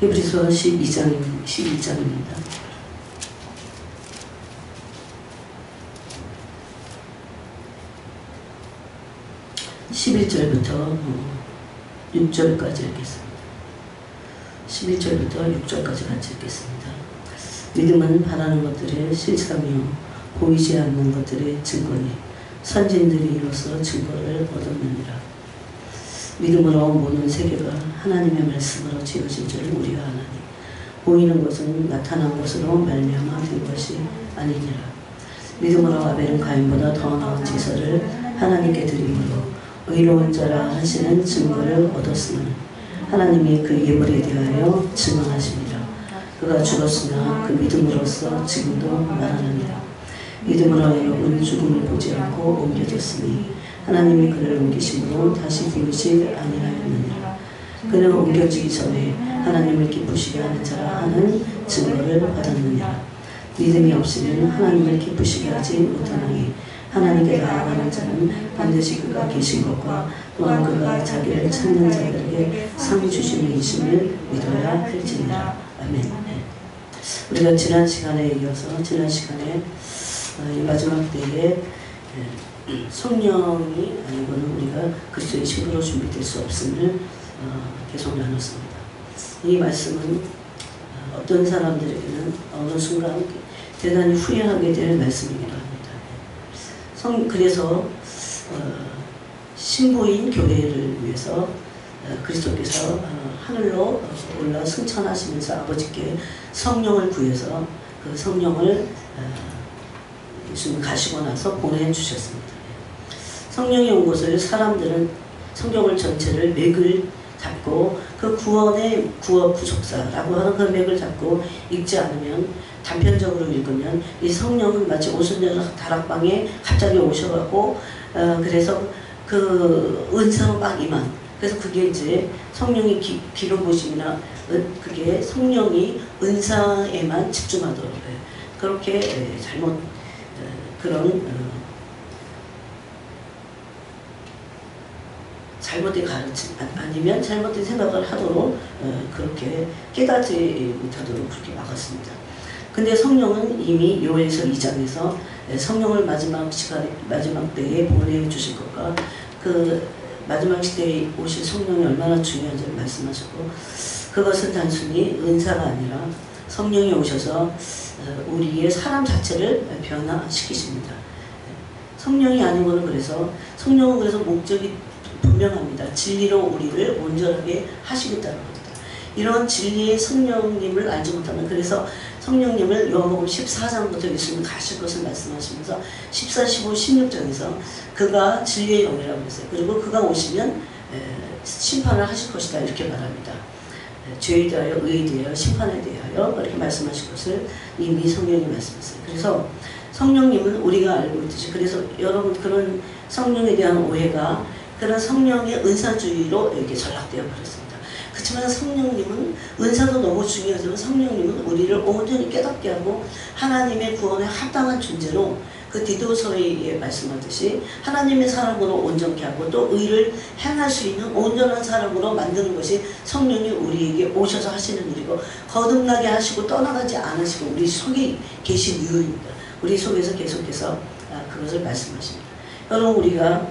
히브리서 12장입니다. 11절부터 6절까지 읽겠습니다. 11절부터 6절까지 같이 읽겠습니다. 믿음은 바라는 것들의 실상이요 보이지 않는 것들의 증거니 선진들이 이로써 증거를 얻었느니라. 믿음으로 모든 세계가 하나님의 말씀으로 지어진 줄 우리가 아나니 보이는 것은 나타난 것으로 말미암아 된 것이 아니니라. 믿음으로 아벨은 가인보다 더 나은 제사를 하나님께 드림으로 의로운 자라 하시는 증거를 얻었으나 하나님이 그 예물에 대하여 증언하시니라. 그가 죽었으나 그 믿음으로써 지금도 말하느니라. 믿음으로 여러분 죽음을 보지 않고 옮겨졌으니 하나님이 그를 옮기심으로 다시 보이지 아니하였느니라. 그는 옮겨지기 전에 하나님을 기쁘시게 하는 자라 하는 증거를 받았느니라. 믿음이 없이는 하나님을 기쁘시게 하지 못하나니 하나님께 나아가는 자는 반드시 그가 계신 것과 또한 그가 자기를 찾는 자들에게 상 주시는 이심을 믿어야 할지니라. 아멘. 우리가 지난 시간에 이어서 지난 시간에 이 마지막 때에 성령이 아니고는 우리가 그리스도의 신부로 준비될 수 없음을 계속 나눴습니다. 이 말씀은 어떤 사람들에게는 어느 순간 대단히 후회하게 될 말씀이기도 합니다. 그래서 신부인 교회를 위해서 그리스도께서 하늘로 올라 승천하시면서 아버지께 성령을 구해서 그 성령을 예수님 가시고 나서 보내주셨습니다. 성령이 온 것을 사람들은 성경을 전체를 맥을 잡고 그 구원의 구속사라고 하는 그 맥을 잡고 읽지 않으면 단편적으로 읽으면 이 성령은 마치 오순절 다락방에 갑자기 오셔가고 그래서 그 은사로 막 임한, 그래서 그게 이제 성령이 기록보심이나 그게 성령이 은사에만 집중하도록 해요. 그렇게 잘못 그런 잘못된 가르침 아니면 잘못된 생각을 하도록 그렇게 깨닫지 못하도록 그렇게 막았습니다. 근데 성령은 이미 요엘서 2장에서 성령을 마지막 때에 보내주실 것과 그 마지막 시대에 오실 성령이 얼마나 중요한지를 말씀하셨고, 그것은 단순히 은사가 아니라 성령이 오셔서 우리의 사람 자체를 변화시키십니다. 성령이 아닌 것은 그래서 성령은 그래서 목적이 분명합니다. 진리로 우리를 온전하게 하시겠다는 겁니다. 이런 진리의 성령님을 알지 못하면, 그래서 성령님을 요한복음 14장부터 예수님 가실 것을 말씀하시면서 14, 15, 16장에서 그가 진리의 영이라고 했어요. 그리고 그가 오시면 심판을 하실 것이다 이렇게 말합니다. 죄에 대하여, 의에 대하여, 심판에 대하여 그렇게 말씀하실 것을 이미 성령이 말씀했어요. 그래서 성령님은 우리가 알고 있듯이, 그래서 여러분 그런 성령에 대한 오해가 그런 성령의 은사주의로 이렇게 전락되어 버렸습니다. 그렇지만 성령님은 은사도 너무 중요하지만 성령님은 우리를 온전히 깨닫게 하고 하나님의 구원에 합당한 존재로 그 디도서에 말씀하듯이 하나님의 사람으로 온전케 하고 또 의를 행할 수 있는 온전한 사람으로 만드는 것이 성령이 우리에게 오셔서 하시는 일이고, 거듭나게 하시고 떠나가지 않으시고 우리 속에 계신 이유입니다. 우리 속에서 계속해서 그것을 말씀하십니다. 여러분 우리가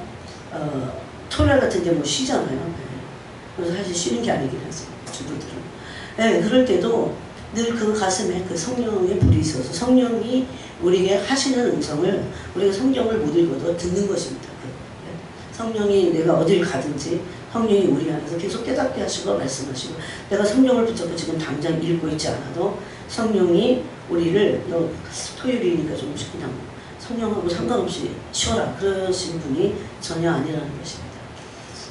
토요일 같은 데 뭐 쉬잖아요. 그래서 사실 쉬는 게 아니긴 하죠. 주부들은. 네, 그럴 때도 늘 그 가슴에 그 성령의 불이 있어서 성령이 우리에게 하시는 음성을 우리가 성경을 못 읽어도 듣는 것입니다. 성령이 내가 어딜 가든지 성령이 우리 안에서 계속 깨닫게 하시고 말씀하시고, 내가 성령을 붙잡고 지금 당장 읽고 있지 않아도 성령이 우리를 너 토요일이니까 좀 그냥 성령하고 상관없이 쉬어라 그러신 분이 전혀 아니라는 것입니다.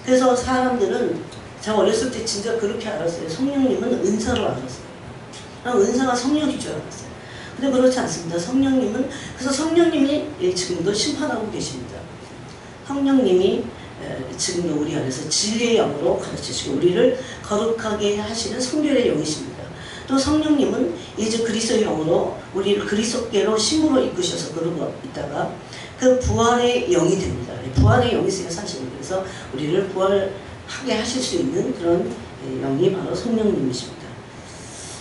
그래서 사람들은 제가 어렸을 때 진짜 그렇게 알았어요. 성령님은 은사로 알았어요. 은사가 성령인 줄 알았어요. 근데 그렇지 않습니다. 성령님은, 그래서 성령님이 지금도 심판하고 계십니다. 성령님이 지금도 우리 안에서 진리의 영으로 가르치시고 우리를 거룩하게 하시는 성결의 영이십니다. 또 성령님은 이제 그리스도의 영으로 우리를 그리스도께로 신부로 이끄셔서 그러고 있다가 그 부활의 영이 됩니다. 부활의 영이 있어요, 사실은. 그래서 우리를 부활하게 하실 수 있는 그런 영이 바로 성령님이십니다.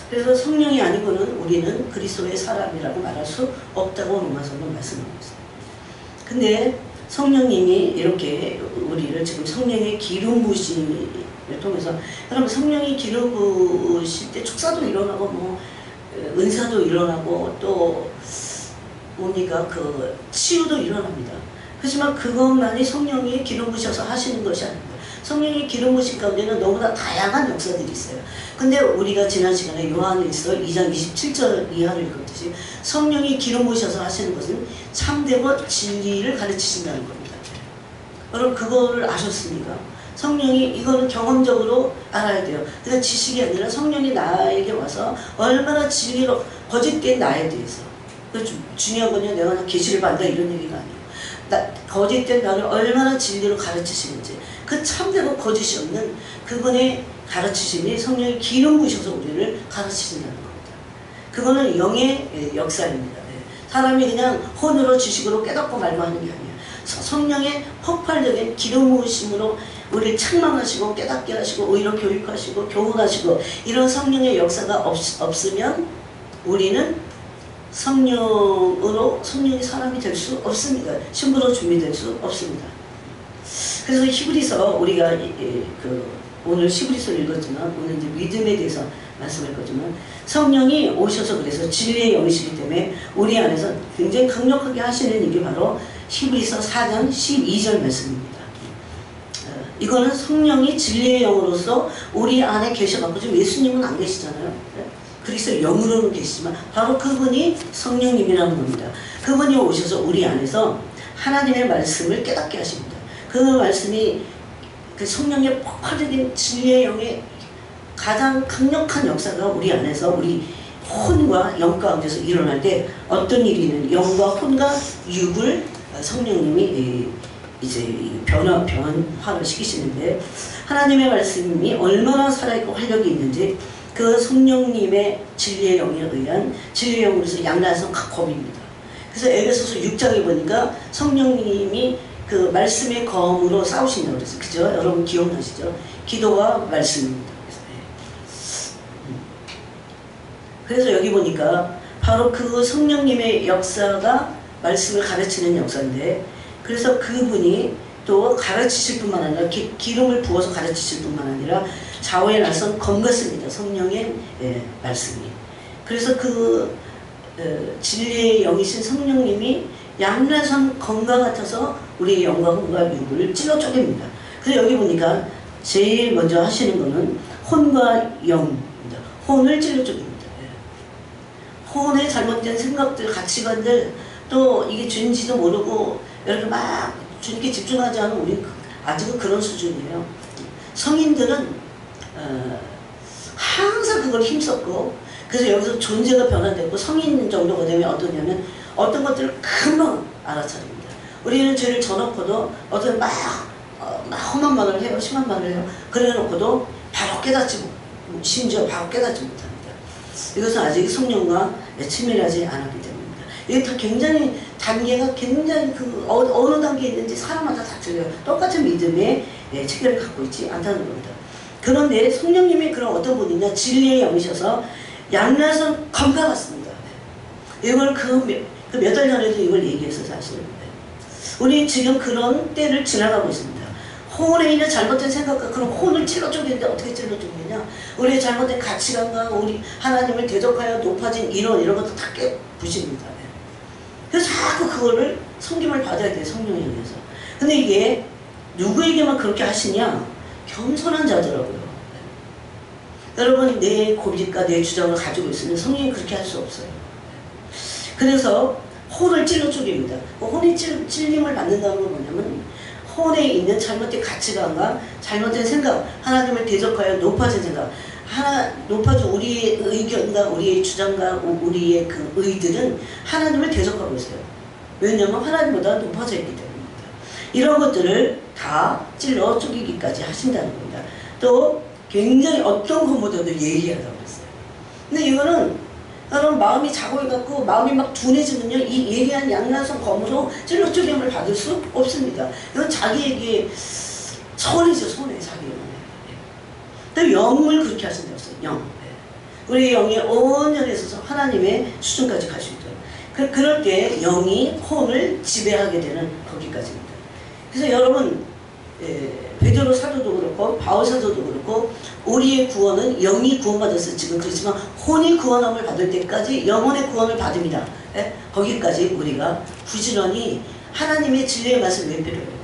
그래서 성령이 아니고는 우리는 그리스도의 사람이라고 말할 수 없다고 로마서는 말씀하고 있어요. 근데 성령님이 이렇게 우리를 지금 성령의 기름 부으심을 통해서, 여러분 성령이 기름 부으실 때 축사도 일어나고 뭐 은사도 일어나고 또 뭡니까 그 치유도 일어납니다. 하지만 그것만이 성령이 기름 부으셔서 하시는 것이 아닙니다. 성령이 기름 부으신 가운데는 너무나 다양한 역사들이 있어요. 근데 우리가 지난 시간에 요한일서 2장 27절 이하를 읽었듯이 성령이 기름 부으셔서 하시는 것은 참되고 진리를 가르치신다는 겁니다. 여러분 그거를 아셨습니까? 성령이 이거는 경험적으로 알아야 돼요. 그러니까 지식이 아니라 성령이 나에게 와서 얼마나 진리로 거짓된 나에 대해서, 중요한 건요 내가 계시를 받는다 이런 얘기가 아니에요. 거짓된 나를 얼마나 진리로 가르치시는지, 그 참되고 거짓이 없는 그분의 가르치심이 성령이 기름 부으셔서 우리를 가르치신다는 겁니다. 그거는 영의 역사입니다. 사람이 그냥 혼으로 지식으로 깨닫고 말고 하는 게 아니에요. 성령의 폭발적인 기름 부으심으로 우리를 책망하시고 깨닫게 하시고 오히려 교육하시고 교훈하시고, 이런 성령의 역사가 없으면 우리는 성령의 사람이 될 수 없습니다. 신부로 준비될 수 없습니다. 그래서 히브리서 우리가 오늘 히브리서를 읽었지만 오늘 이제 믿음에 대해서 말씀할 거지만, 성령이 오셔서 그래서 진리의 영이시기 때문에 우리 안에서 굉장히 강력하게 하시는 이게 바로 히브리서 4장 12절 말씀입니다. 이거는 성령이 진리의 영으로서 우리 안에 계셔갖고, 지금 예수님은 안 계시잖아요. 그리스도 영으로는 계시지만 바로 그분이 성령님이라는 겁니다. 그분이 오셔서 우리 안에서 하나님의 말씀을 깨닫게 하십니다. 그 말씀이 그 성령의 폭발적인 진리의 영의 가장 강력한 역사가 우리 안에서 우리 혼과 영 가운데서 일어날 때 어떤 일이 있는, 영과 혼과 육을 성령님이 이제 변화를 시키시는데, 하나님의 말씀이 얼마나 살아있고 활력이 있는지 그 성령님의 진리의 영에 의한 진리의 영으로서 양날선 검입니다. 그래서 에베소서 6장에 보니까 성령님이 그 말씀의 검으로 싸우신다고 그랬어요. 그죠? 여러분 기억나시죠? 기도와 말씀입니다. 그래서 여기 보니까 바로 그 성령님의 역사가 말씀을 가르치는 역사인데, 그래서 그분이 또 가르치실 뿐만 아니라 기름을 부어서 가르치실 뿐만 아니라 좌우에 나선 검 같습니다. 성령의 말씀이. 그래서 그 진리의 영이신 성령님이 양날선 검과 같아서 우리의 영과 혼과 육을 찔러 쪼갭니다. 그래서 여기 보니까 제일 먼저 하시는 거는 혼과 영입니다. 혼을 찔러 쪼갭니다. 혼의 잘못된 생각들, 가치관들, 또 이게 죄인지도 모르고 이렇게 막 주님께 집중하지 않은 우리 아직은 그런 수준이에요. 성인들은 항상 그걸 힘썼고, 그래서 여기서 존재가 변화됐고 성인 정도가 되면 어떠냐면 어떤 것들을 금방 알아차립니다. 우리는 죄를 져놓고도 어떤 막 험한 말을 해요, 심한 말을 해요. 그래놓고도 바로 깨닫지 못, 심지어 바로 깨닫지 못합니다. 이것은 아직 성령과 친밀하지 않았기 때문입니다. 이게 다 굉장히 단계가 굉장히 어느 단계에 있는지 사람마다 다 틀려요. 똑같은 믿음의 체계를 갖고 있지 않다는 겁니다. 그런데 성령님이 그런 어떤 분이냐, 진리의 영이셔서 양날선 검과 같습니다. 이걸 몇 달 전에도 이걸 얘기했어요, 사실. 우리 지금 그런 때를 지나가고 있습니다. 혼에 있는 잘못된 생각과 그런 혼을 찔러 쪼개는데 어떻게 찔러 쪼개냐? 우리의 잘못된 가치관과 우리 하나님을 대적하여 높아진 이런 것도 다 깨부십니다. 그래서 자꾸 그거를 섬김을 받아야 돼요, 성령에 의해서. 근데 이게 누구에게만 그렇게 하시냐? 겸손한 자더라고요. 여러분, 내 고집과 내 주장을 가지고 있으면 성령이 그렇게 할 수 없어요. 그래서 혼을 찔러 쪼갭니다. 혼이 찔림을 받는다는 건 뭐냐면, 혼에 있는 잘못된 가치관과 잘못된 생각, 하나님을 대적하여 높아진 생각, 높아진 우리의 의견과 우리의 주장과 우리의 그 의들은 하나님을 대적하고 있어요. 왜냐하면 하나님보다 높아져 있기 때문입니다. 이런 것들을 다 찔러 쪼개기까지 하신다는 겁니다. 또 굉장히 어떤 것보다도 예리하다고 했어요. 근데 이거는 여러분 마음이 자고해갖고 마음이 막 둔해지면요, 이 예리한 양날선 검으로 찔러 쪼개임을 받을 수 없습니다. 이건 자기에게 손해죠, 손해, 자기에게. 또 영을 그렇게 하신다고 했어요. 영. 우리 영이 온전히 있어서 하나님의 수준까지 갈 수 있도록. 그럴 때 영이 혼을 지배하게 되는 거기까지입니다. 그래서 여러분, 베드로 사도도 그렇고 바울 사도도 그렇고 우리의 구원은 영이 구원받아서 지금 그렇지만 혼이 구원함을 받을 때까지 영혼의 구원을 받습니다. 거기까지 우리가 부지런히 하나님의 진리의 말씀을 외필해요.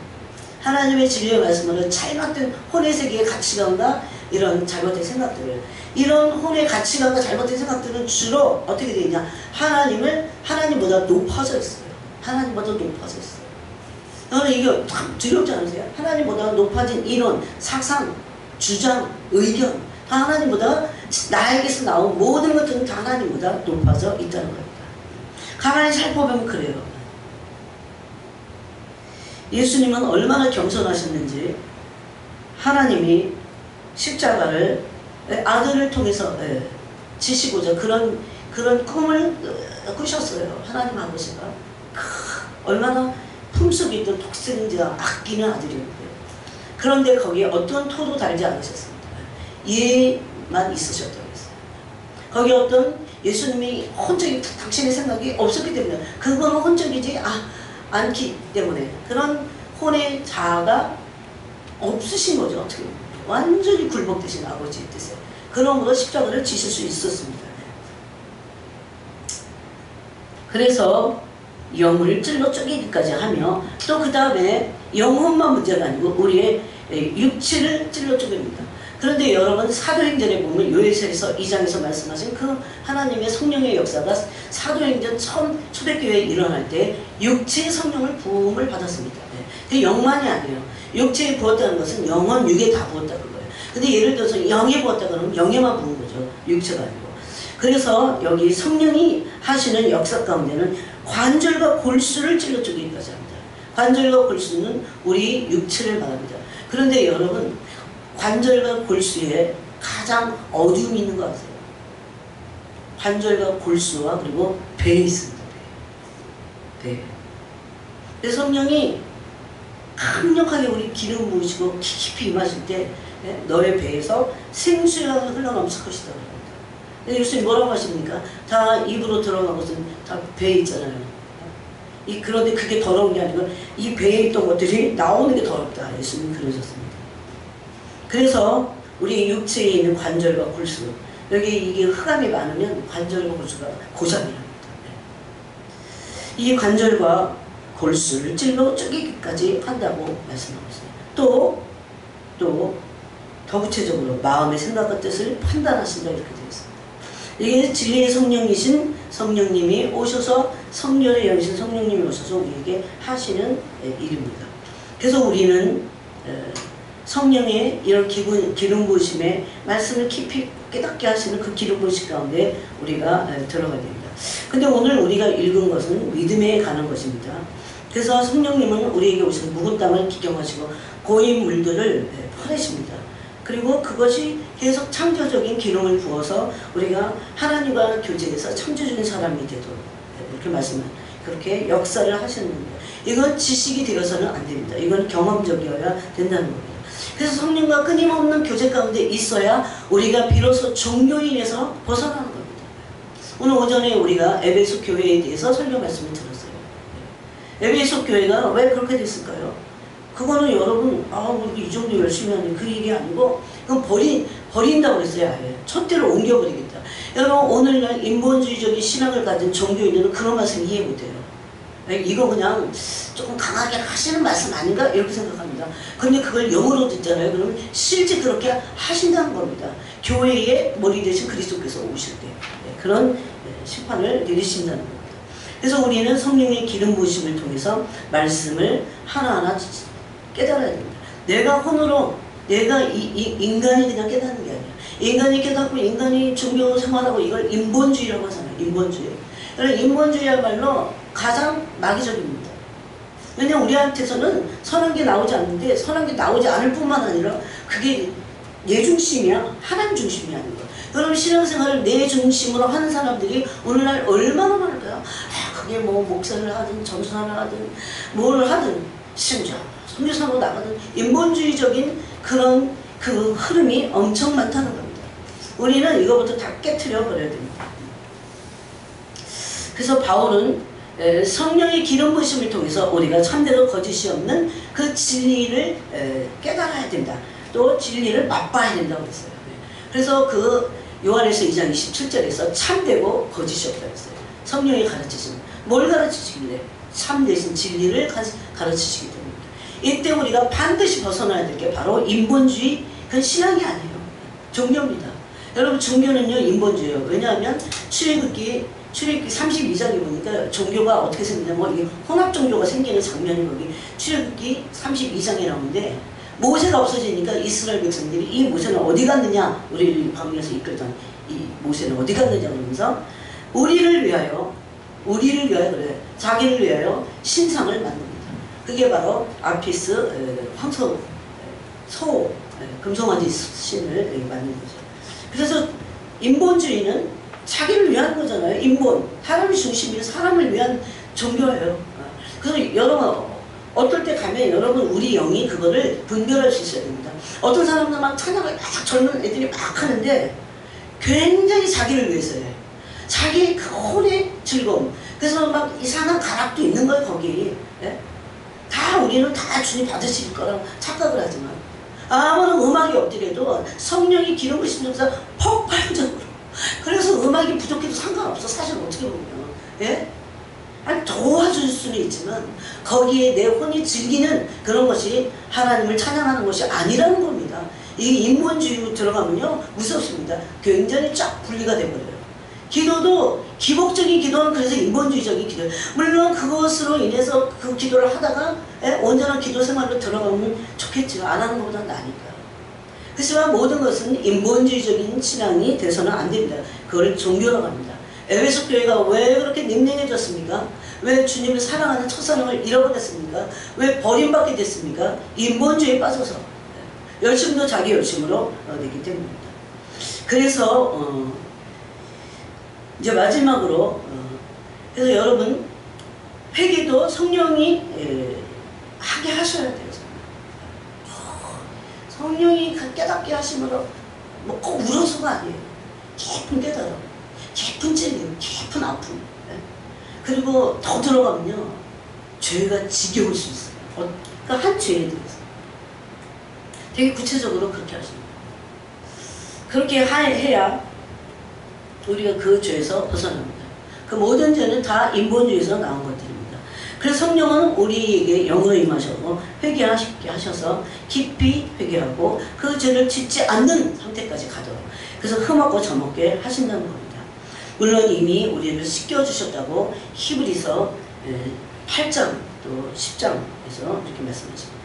하나님의 진리의 말씀으로 잘못된 혼의 세계의 가치관과 이런 잘못된 생각들을, 이런 혼의 가치관과 잘못된 생각들은 주로 어떻게 되어 있냐, 하나님보다 높아져 있어요. 하나님보다 높아져 있어요. 여러분, 이게 참 두렵지 않으세요? 하나님보다 높아진 이론, 사상, 주장, 의견, 다 하나님보다, 나에게서 나온 모든 것들은 다 하나님보다 높아져 있다는 겁니다. 가만히 살펴보면 그래요. 예수님은 얼마나 겸손하셨는지, 하나님이 십자가를 아들을 통해서 지시고자 그런 꿈을 꾸셨어요. 하나님 아버지가. 얼마나 품속에 있던 독생자 아끼는 아들이었는데, 그런데 거기에 어떤 토도 달지 않으셨습니다. 예만 있으셨다고 했어요. 거기 어떤 예수님이 혼적인 당신의 생각이 없었기 때문에, 그거는 혼적이지 않기 때문에 그런 혼의 자아가 없으신 거죠. 어떻게 보면 완전히 굴복되신 아버지의 뜻에, 그러므로 십자가를 지실 수 있었습니다. 그래서 영을 찔러 쪼개기까지 하며, 또 그 다음에 영혼만 문제가 아니고 우리의 육체를 찔러 쪼갭니다. 그런데 여러분, 사도행전에 보면 요에서에서 2장에서 말씀하신 그 하나님의 성령의 역사가 사도행전 처음 초대교회에 일어날 때 육체의 성령을 부음을 받았습니다. 그 영만이 아니에요. 육체에 부었다는 것은 영혼, 육에 다 부었다는 거예요. 근데 예를 들어서 영에 부었다 그러면 영에만 부은 거죠. 육체가 아니고. 그래서 여기 성령이 하시는 역사 가운데는 관절과 골수를 찔러 쪼개기까지 합니다. 관절과 골수는 우리 육체를 말합니다. 그런데 여러분, 관절과 골수에 가장 어둠이 있는 거 아세요? 관절과 골수와 그리고 배에 있습니다. 배. 그래서 성령이 강력하게 우리 기름 부으시고 깊이 임하실 때 너의 배에서 생수가 흘러넘칠 것이다. 근데 예수님 뭐라고 하십니까? 다 입으로 들어간 것은 다 배에 있잖아요. 그런데 그게 더러운 게 아니고 이 배에 있던 것들이 나오는 게 더럽다. 예수님 그러셨습니다. 그래서 우리 육체에 있는 관절과 골수, 여기 이게 흑암이 많으면 관절과 골수가 고장이랍니다. 이 관절과 골수를 찔러 쪼개기까지 한다고 말씀하고 있어요. 또 더 구체적으로 마음의 생각과 뜻을 판단하신다 이렇게 되어 있습니다. 이게 진리의 성령이신 성령님이 오셔서, 성령의 영이신 성령님이 오셔서 우리에게 하시는 일입니다. 그래서 우리는 성령의 이런 기름 부으심에 말씀을 깊이 깨닫게 하시는 그 기름 부으심 가운데 우리가 들어가야 됩니다. 근데 오늘 우리가 읽은 것은 믿음에 관한 것입니다. 그래서 성령님은 우리에게 오셔서 묵은 땅을 기경하시고 고인 물들을 퍼내십니다. 그리고 그것이 계속 창조적인 기름을 부어서 우리가 하나님과 교제해서 창조적인 사람이 되도록 이렇게 그렇게 역사를 하시는 겁니다. 이건 지식이 되어서는 안 됩니다. 이건 경험적이어야 된다는 겁니다. 그래서 성령과 끊임없는 교제 가운데 있어야 우리가 비로소 종교인에서 벗어나는 겁니다. 오늘 오전에 우리가 에베소 교회에 대해서 설교 말씀을 들었어요. 에베소 교회가 왜 그렇게 됐을까요? 그거는 여러분, 우리 이 정도 열심히 하는 그 얘기 아니고, 그건 버린다고 그랬어요. 아예 촛대로 옮겨버리겠다. 여러분, 오늘날 인본주의적인 신앙을 가진 종교인들은 그런 말씀 이해 못해요. 이거 그냥 조금 강하게 하시는 말씀 아닌가? 이렇게 생각합니다. 근데 그걸 영어로 듣잖아요. 그러면 실제 그렇게 하신다는 겁니다. 교회의 머리 대신 그리스도께서 오실 때 그런 심판을 내리신다는 겁니다. 그래서 우리는 성령의 기름 부으심을 통해서 말씀을 하나하나 깨달아야 됩니다. 내가 혼으로, 내가 인간이 그냥 깨닫는 게 아니야. 인간이 깨닫고 인간이 종교 생활하고 이걸 인본주의라고 하잖아요. 인본주의. 인본주의야말로 가장 마귀적입니다. 왜냐하면 우리한테서는 선한 게 나오지 않는데, 선한 게 나오지 않을 뿐만 아니라 그게 내 중심이야, 하나님 중심이 아닌 거야. 그럼 신앙생활을 내 중심으로 하는 사람들이 오늘날 얼마나 많을까요? 그게 뭐 목사를 하든 전사를 하든 뭘 하든 심지어 선교사로 나가든 인본주의적인 그런 그 흐름이 엄청 많다는 겁니다. 우리는 이거부터 다 깨트려 버려야 됩니다. 그래서 바울은 성령의 기름 부으심을 통해서 우리가 참되고 거짓이 없는 그 진리를 깨달아야 된다. 또 진리를 맛봐야 된다고 했어요. 그래서 그 요한에서 2장 27절에서 참되고 거짓이 없다고 했어요. 성령이 가르치시는 뭘 가르치시길래? 참 대신 진리를 가르치시기 때문입니다. 이때 우리가 반드시 벗어나야 될 게 바로 인본주의, 그 신앙이 아니에요. 종교입니다. 여러분 종교는요 인본주의예요. 왜냐하면 출애굽기 32장에 보니까 종교가 어떻게 생기냐, 뭐 이게 혼합 종교가 생기는 장면이 거기 출애굽기 32장에 나오는데, 모세가 없어지니까 이스라엘 백성들이 이 모세는 어디 갔느냐, 우리를 광야에서 이끌던 이 모세는 어디 갔느냐 그러면서 우리를 위하여 그래, 자기를 위하여 신상을 만듭니다. 그게 바로 아피스 황소 소 금송아지 신을 만든 거죠. 그래서 인본주의는 자기를 위한 거잖아요. 인본, 사람이 중심이고 사람을 위한 종교예요. 그래서 여러분 어떨 때 가면 여러분 우리 영이 그거를 분별할 수 있어야 됩니다. 어떤 사람들 막 찬양을 막 젊은 애들이 막 하는데 굉장히 자기를 위해서 해요. 자기 그 혼의 즐거움. 그래서 막 이상한 가락도 있는 거예요 거기. 예? 다 우리는 다 주님 받으실 거라고 착각을 하지만 아무런 음악이 없더라도 성령이 기름 부으시면서 폭발적으로, 그래서 음악이 부족해도 상관없어 사실 어떻게 보면. 예? 아니 도와줄 수는 있지만 거기에 내 혼이 즐기는 그런 것이 하나님을 찬양하는 것이 아니라는 겁니다. 이 인본주의로 들어가면요 무섭습니다. 굉장히 쫙 분리가 돼버려요. 기도도 기복적인 기도는 그래서 인본주의적인 기도. 물론 그것으로 인해서 그 기도를 하다가 온전한 기도 생활로 들어가면 좋겠죠. 안 하는 것보다 나으니까. 그렇지만 모든 것은 인본주의적인 신앙이 돼서는 안 됩니다. 그걸 종교라고 합니다. 에베소 교회가 왜 그렇게 냉랭해졌습니까? 왜 주님을 사랑하는 첫사랑을 잃어버렸습니까? 왜 버림받게 됐습니까? 인본주의에 빠져서. 열심도 자기 열심으로 되기 때문입니다. 그래서 이제 마지막으로 그래서 여러분 회개도 성령이 하게 하셔야 돼요. 성령이 깨닫게 하심으로 뭐 꼭 울어서가 아니에요. 깊은 깨달음, 깊은 찔림, 깊은 아픔. 그리고 더 들어가면요 죄가 지겨울 수 있어요. 그러니까 한 죄에 대해서 되게 구체적으로 그렇게 하십니다. 그렇게 해야 우리가 그 죄에서 벗어납니다. 그 모든 죄는 다 인본주의에서 나온 것들입니다. 그래서 성령은 우리에게 영으로 임하셔서 회개하시게 하셔서 깊이 회개하고 그 죄를 짓지 않는 상태까지 가도록, 그래서 흠없고 점없게 하신다는 겁니다. 물론 이미 우리를 씻겨주셨다고 히브리서 8장 또 10장에서 이렇게 말씀하십니다.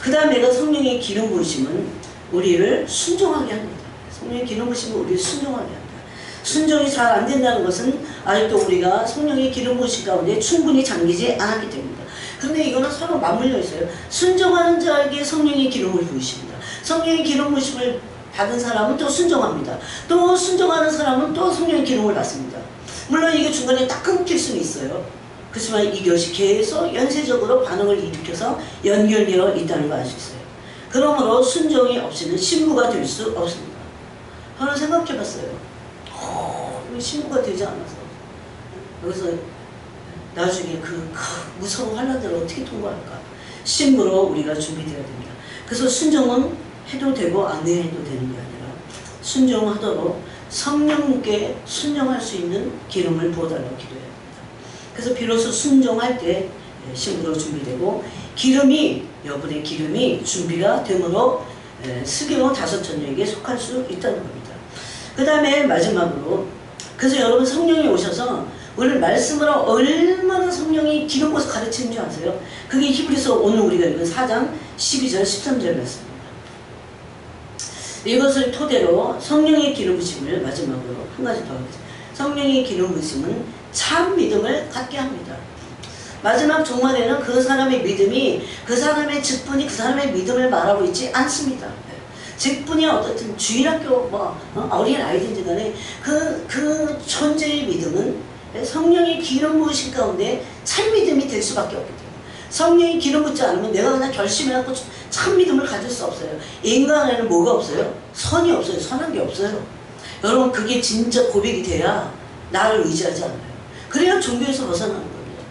그 다음에 성령의 기름 부으심은 우리를 순종하게 합니다. 성령의 기름 부으심은 우리를 순종하게 합니다. 순종이 잘 안 된다는 것은 아직도 우리가 성령의 기름 부으심 가운데 충분히 잠기지 않았기 때문입니다. 그런데 이거는 서로 맞물려 있어요. 순종하는 자에게 성령의 기름을 부으십니다. 성령의 기름 부으심을 받은 사람은 또 순종합니다. 또 순종하는 사람은 또 성령의 기름을 받습니다. 물론 이게 중간에 딱 끊길 수는 있어요. 그렇지만 이것이 계속 연쇄적으로 반응을 일으켜서 연결되어 있다는 걸 알 수 있어요. 그러므로 순종이 없이는 신부가 될 수 없습니다. 저는 생각해 봤어요. 신부가 되지 않아서 여기서 나중에 그 무서운 환란들을 어떻게 통과할까? 신부로 우리가 준비되어야 됩니다. 그래서 순종은 해도 되고 안 해도 되는 게 아니라 순종하도록 성령께 순종할 수 있는 기름을 부어달라고 기도해야 됩니다. 그래서 비로소 순종할 때 신부로 준비되고, 기름이, 여분의 기름이 준비가 되므로 스게모 5처녀에게 속할 수 있다는 겁니다. 그 다음에 마지막으로, 그래서 여러분 성령이 오셔서 오늘 말씀으로 얼마나 성령이 기름 부어서 가르치는 줄 아세요? 그게 히브리서 오늘 우리가 읽은 4장 12절 13절 말씀입니다. 이것을 토대로 성령의 기름 부으심을 마지막으로 한 가지 더 하겠습니다. 성령의 기름 부으심은 참 믿음을 갖게 합니다. 마지막 종말에는 그 사람의 믿음이, 그 사람의 직분이 그 사람의 믿음을 말하고 있지 않습니다. 직분이 어떻든 주일학교 어린 아이든지 간에 그 존재의 믿음은 성령의 기름 부으심 가운데 참 믿음이 될 수밖에 없기 때문에, 성령이 기름 붓지 않으면 내가 그냥 결심해갖고 참 믿음을 가질 수 없어요. 인간 안에는 뭐가 없어요? 선이 없어요. 선한 게 없어요. 여러분 그게 진짜 고백이 돼야 나를 의지하지 않아요. 그래야 종교에서 벗어나는 겁니다.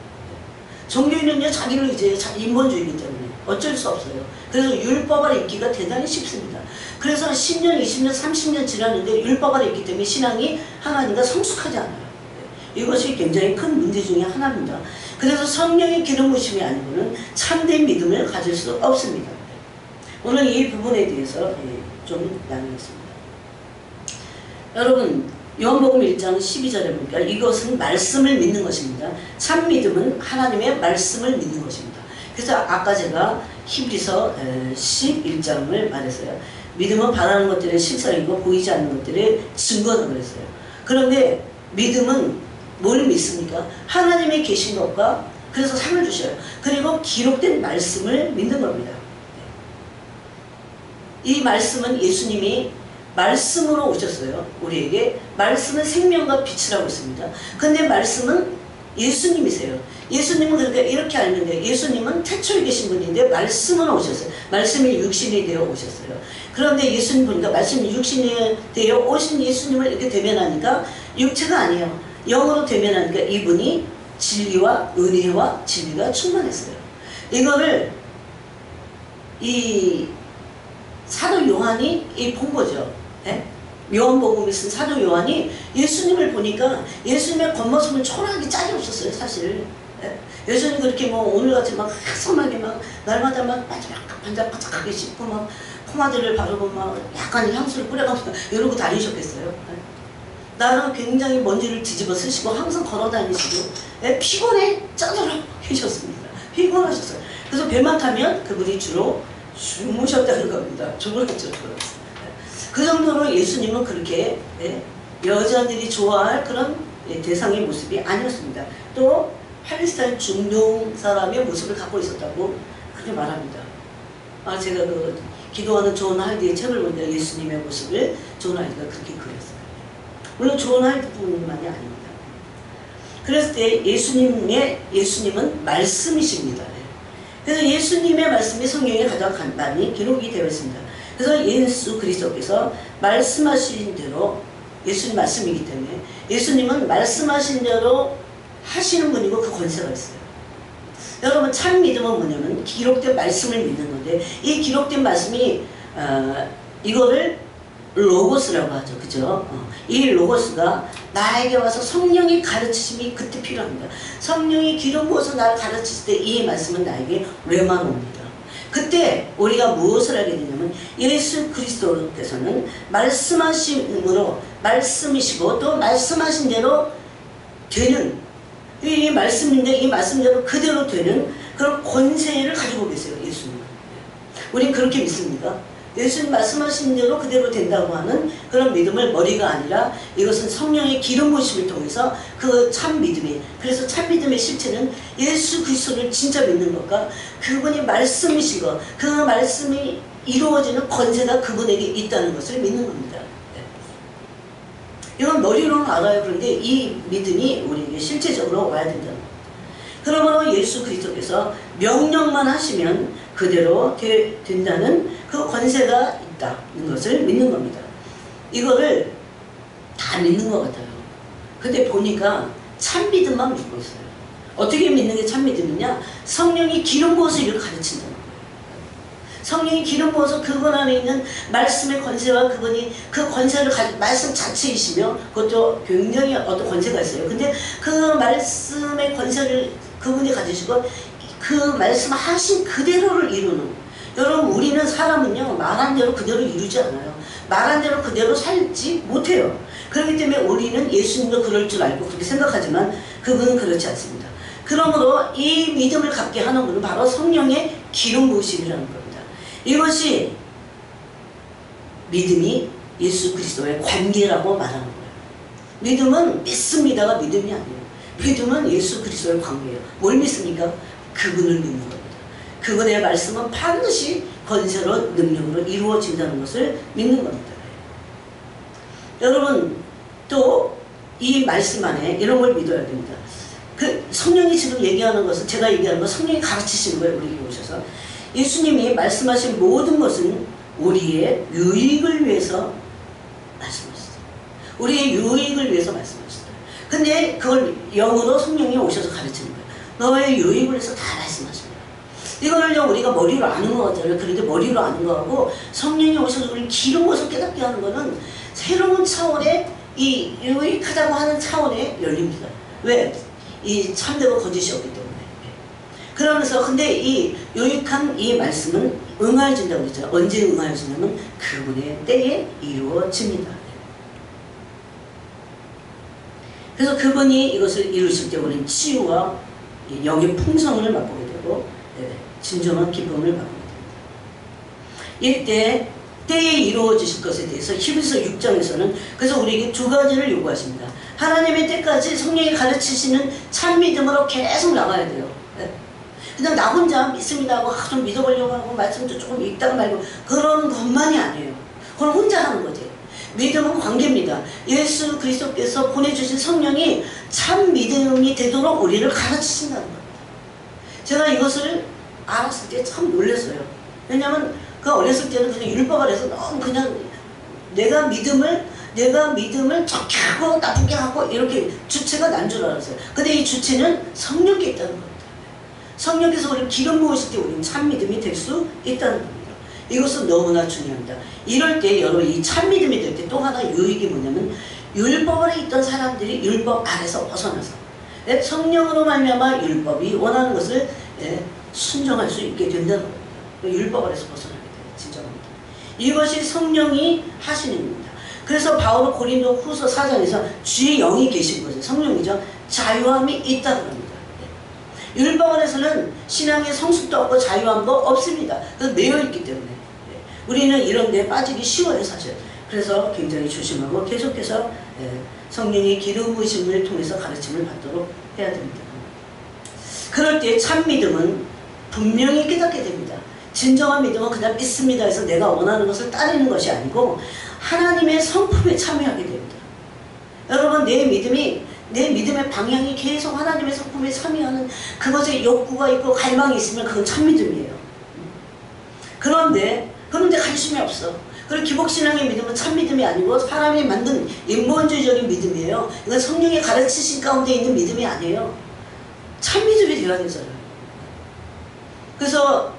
종교인은요 자기를 의지해요. 인본주의이기 때문에 어쩔 수 없어요. 그래서 율법 아래 있기가 대단히 쉽습니다. 그래서 10년, 20년, 30년 지났는데 율법 아래 있기 때문에 신앙이 하나님과 성숙하지 않아요. 이것이 굉장히 큰 문제 중에 하나입니다. 그래서 성령의 기름 부으심이 아니고는 참된 믿음을 가질 수 없습니다. 오늘 이 부분에 대해서 좀 나누겠습니다. 여러분 요한복음 1장 12절에 보니까 이것은 말씀을 믿는 것입니다. 참 믿음은 하나님의 말씀을 믿는 것입니다. 그래서 아까 제가 히브리서 11장을 말했어요. 믿음은 바라는 것들의 실상이고 보이지 않는 것들의 증거다 그랬어요. 그런데 믿음은 뭘 믿습니까? 하나님의 계신 것과 그래서 상을 주셔요. 그리고 기록된 말씀을 믿는 겁니다. 이 말씀은 예수님이 말씀으로 오셨어요. 우리에게 말씀은 생명과 빛이라고 했습니다. 근데 말씀은 예수님이세요. 예수님은 그러니까 이렇게 알면 돼요. 예수님은 태초에 계신 분인데 말씀으로 오셨어요. 말씀이 육신이 되어 오셨어요. 그런데 예수님 보니까 말씀이 육신이 되어 오신 예수님을 이렇게 대면하니까 육체가 아니에요. 영으로 대면하니까 이분이 진리와 은혜와 진리가 충만했어요. 이거를 이 사도 요한이 본 거죠. 네? 요한복음에 쓴 사도 요한이 예수님을 보니까 예수님의 겉모습은 초라하게 짝이 없었어요, 사실. 네? 예수님 그렇게 뭐 오늘같이 막 화성하게 막 날마다 막 반짝반짝하게 씻고 막 포마드를 바르고 막 약간 향수를 뿌려가면서 이러고 다니셨겠어요. 네? 나는 굉장히 먼지를 뒤집어 쓰시고 항상 걸어 다니시고 네? 피곤해 짜증나 계셨습니다. 피곤하셨어요. 그래서 배만 타면 그분이 주로 주무셨다는 겁니다. 주무셨죠. 그 정도로 예수님은 그렇게 여자들이 좋아할 그런 대상의 모습이 아니었습니다. 또 팔레스타인 중동 사람의 모습을 갖고 있었다고 그렇게 말합니다. 제가 그 기도하는 존 할디의 책을 보니까 예수님의 모습을 존 할디가 그렇게 그렸어요. 물론 존 할디뿐만이 아닙니다. 그랬을 때 예수님은 말씀이십니다. 그래서 예수님의 말씀이 성경에 가장 간단히 기록이 되어 있습니다. 그래서 예수 그리스도께서 말씀하신 대로 예수님 말씀이기 때문에 예수님은 말씀하신 대로 하시는 분이고 그 권세가 있어요. 여러분 참 믿음은 뭐냐면 기록된 말씀을 믿는 건데 이 기록된 말씀이 이거를 로고스라고 하죠. 그죠? 이 로고스가 나에게 와서 성령의 가르치심이 그때 필요합니다. 성령이 기름 부어서 나를 가르치실 때 이 말씀은 나에게 레마노입니다. 그때 우리가 무엇을 하게 되냐면 예수 그리스도께서는 말씀하심으로 말씀이시고 또 말씀하신 대로 되는 이 말씀인데 이 말씀대로 그대로 되는 그런 권세를 가지고 계세요. 예수님은. 우린 그렇게 믿습니까? 예수님 말씀하신 대로 그대로 된다고 하는 그런 믿음을 머리가 아니라 이것은 성령의 기름 부으심을 통해서 그 참 믿음이 그래서 참 믿음의 실체는 예수 그리스도를 진짜 믿는 것과 그분이 말씀이신 것 그 말씀이 이루어지는 권세가 그분에게 있다는 것을 믿는 겁니다. 이건 머리로는 알아요. 그런데 이 믿음이 우리에게 실제적으로 와야 된다는 겁니다. 그러므로 예수 그리스도께서 명령만 하시면 그대로 된다는 그 권세가 있다는 것을 믿는 겁니다. 이거를 다 믿는 것 같아요. 근데 보니까 참 믿음만 믿고 있어요. 어떻게 믿는 게 참 믿음이냐? 성령이 기름 부어서 이렇게 가르친다는 거예요. 성령이 기름 부어서 그분 안에 있는 말씀의 권세와 그분이 그 권세를 가지고 말씀 자체이시며 그것도 굉장히 어떤 권세가 있어요. 근데 그 말씀의 권세를 그분이 가지시고 그 말씀 하신 그대로를 이루는 여러분 우리는 사람은요 말한 대로 그대로 이루지 않아요. 말한 대로 그대로 살지 못해요. 그렇기 때문에 우리는 예수님도 그럴 줄 알고 그렇게 생각하지만 그분은 그렇지 않습니다. 그러므로 이 믿음을 갖게 하는 분은 바로 성령의 기름 부으심이라는 겁니다. 이것이 믿음이 예수 그리스도의 관계라고 말하는 거예요. 믿음은 믿습니다가 믿음이 아니에요. 믿음은 예수 그리스도의 관계예요. 뭘 믿습니까? 그분을 믿는 겁니다. 그분의 말씀은 반드시 권세로 능력으로 이루어진다는 것을 믿는 겁니다. 여러분 또 이 말씀 안에 이런 걸 믿어야 됩니다. 그 성령이 지금 얘기하는 것은 제가 얘기하는 건 성령이 가르치시는 거예요. 우리에게 오셔서 예수님이 말씀하신 모든 것은 우리의 유익을 위해서 말씀하셨어요. 우리의 유익을 위해서 말씀하셨어요. 근데 그걸 영으로 성령이 오셔서 가르치는 거예요. 너의 유익을 위해서 다 말씀하시는 거예요. 이거는요, 우리가 머리로 아는 거 같잖아요. 그런데 머리로 아는 거하고 성령이 오셔서 우리를 기름부어서 깨닫게 하는 거는 새로운 차원의 이 유익하다고 하는 차원에 열립니다. 왜? 이 참되고 거짓이 없기 때문에. 그러면서 근데 이 유익한 이 말씀은 응하여진다고 그랬죠. 언제 응하여지냐면 그분의 때에 이루어집니다. 그래서 그분이 이것을 이루실 때 우리는 치유와 영의 풍성을 맛보게 되고 진정한 기쁨을 맛보게 됩니다. 이때 때에 이루어지실 것에 대해서 히브리서 6장에서는 그래서 우리에게 두 가지를 요구하십니다. 하나님의 때까지 성령이 가르치시는 참 믿음으로 계속 나가야 돼요. 그냥 나 혼자 믿습니다 하고 좀 믿어보려고 하고 말씀도 조금 읽다가 말고 그런 것만이 아니에요. 그걸 혼자 하는 거지. 믿음은 관계입니다. 예수 그리스도께서 보내주신 성령이 참 믿음이 되도록 우리를 가르치신다는 겁니다. 제가 이것을 알았을 때 참 놀랐어요. 왜냐하면 그 어렸을 때는 그냥 율법 아래서 너무 그냥 내가 믿음을 좋게 하고 나쁘게 하고 이렇게 주체가 난 줄 알았어요. 근데 이 주체는 성령께 있다는 겁니다. 성령께서 우리를 기름 부으실 때 우리는 참 믿음이 될 수 있다는 겁니다. 이것은 너무나 중요합니다. 이럴 때 여러분 이 참 믿음이 될 때 또 하나 유익이 뭐냐면 율법 아래 있던 사람들이 율법 아래서 벗어나서 성령으로 말미암아 율법이 원하는 것을 순종할 수 있게 된다는 겁니다. 율법 아래서 벗어나게 돼요. 진정합니다. 이것이 성령이 하시는 겁니다. 그래서 바울은 고린도 후서 4장에서 주의 영이 계신 거죠. 성령이죠. 자유함이 있다고 합니다. 율법 안에서는 신앙의 성숙도 없고 자유함도 없습니다. 그래서 매여있기 때문에 우리는 이런 데 빠지기 쉬워요 사실. 그래서 굉장히 조심하고 계속해서 성령의 기름 부으심을 통해서 가르침을 받도록 해야 됩니다. 그럴 때 참 믿음은 분명히 깨닫게 됩니다. 진정한 믿음은 그냥 믿습니다 해서 내가 원하는 것을 따르는 것이 아니고 하나님의 성품에 참여하게 됩니다. 여러분 내 믿음의 방향이 계속 하나님의 성품에 참여하는 그것에 욕구가 있고 갈망이 있으면 그건 참 믿음이에요. 그런데 관심이 없어. 그리고 기복신앙의 믿음은 참 믿음이 아니고 사람이 만든 인본주의적인 믿음이에요. 이건 성령의 가르치신 가운데 있는 믿음이 아니에요. 참 믿음이 되어야 되잖아요. 그래서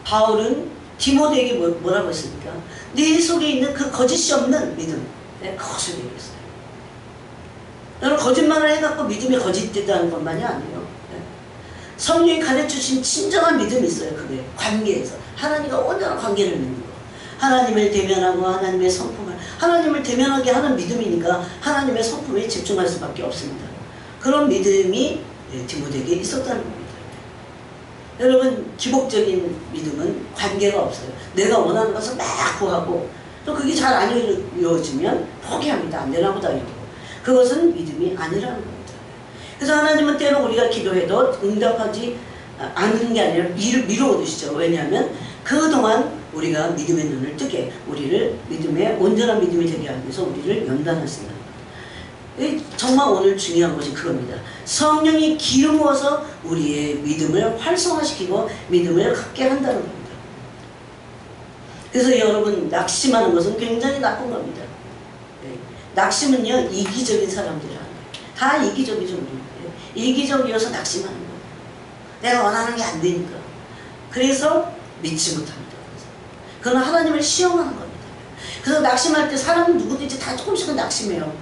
바울은 디모데에게 뭐라고 했습니까? 네 속에 있는 그 거짓이 없는 믿음, 그것을 얘기했어요. 여러분 거짓말을 해갖고 믿음이 거짓되다는 것만이 아니에요. 성령이 가르쳐주신 진정한 믿음이 있어요. 그게 관계에서 하나님과 온전한 관계를 맺는 거. 하나님을 대면하고 하나님의 성품을 하나님을 대면하게 하는 믿음이니까 하나님의 성품에 집중할 수밖에 없습니다. 그런 믿음이 디모데에게 있었다는 겁니다. 여러분 기복적인 믿음은 관계가 없어요. 내가 원하는 것을 막 구하고 또 그게 잘 안 이루어지면 포기합니다. 안 되나 보다 이러고. 그것은 믿음이 아니라는 겁니다. 그래서 하나님은 때로 우리가 기도해도 응답하지 않는 게 아니라 미루어두시죠. 왜냐하면 그동안 우리가 믿음의 눈을 뜨게 우리를 믿음의 온전한 믿음이 되게 하기 위해서 우리를 연단하신다. 정말 오늘 중요한 것이 그겁니다. 성령이 기름 부어서 우리의 믿음을 활성화시키고 믿음을 갖게 한다는 겁니다. 그래서 여러분 낙심하는 것은 굉장히 나쁜 겁니다. 낙심은요 이기적인 사람들이 하는 거예요. 다 이기적이죠. 이기적이어서 낙심하는 거예요. 내가 원하는 게 안 되니까. 그래서 믿지 못합니다. 그건 하나님을 시험하는 겁니다. 그래서 낙심할 때 사람은 누구든지 다 조금씩은 낙심해요.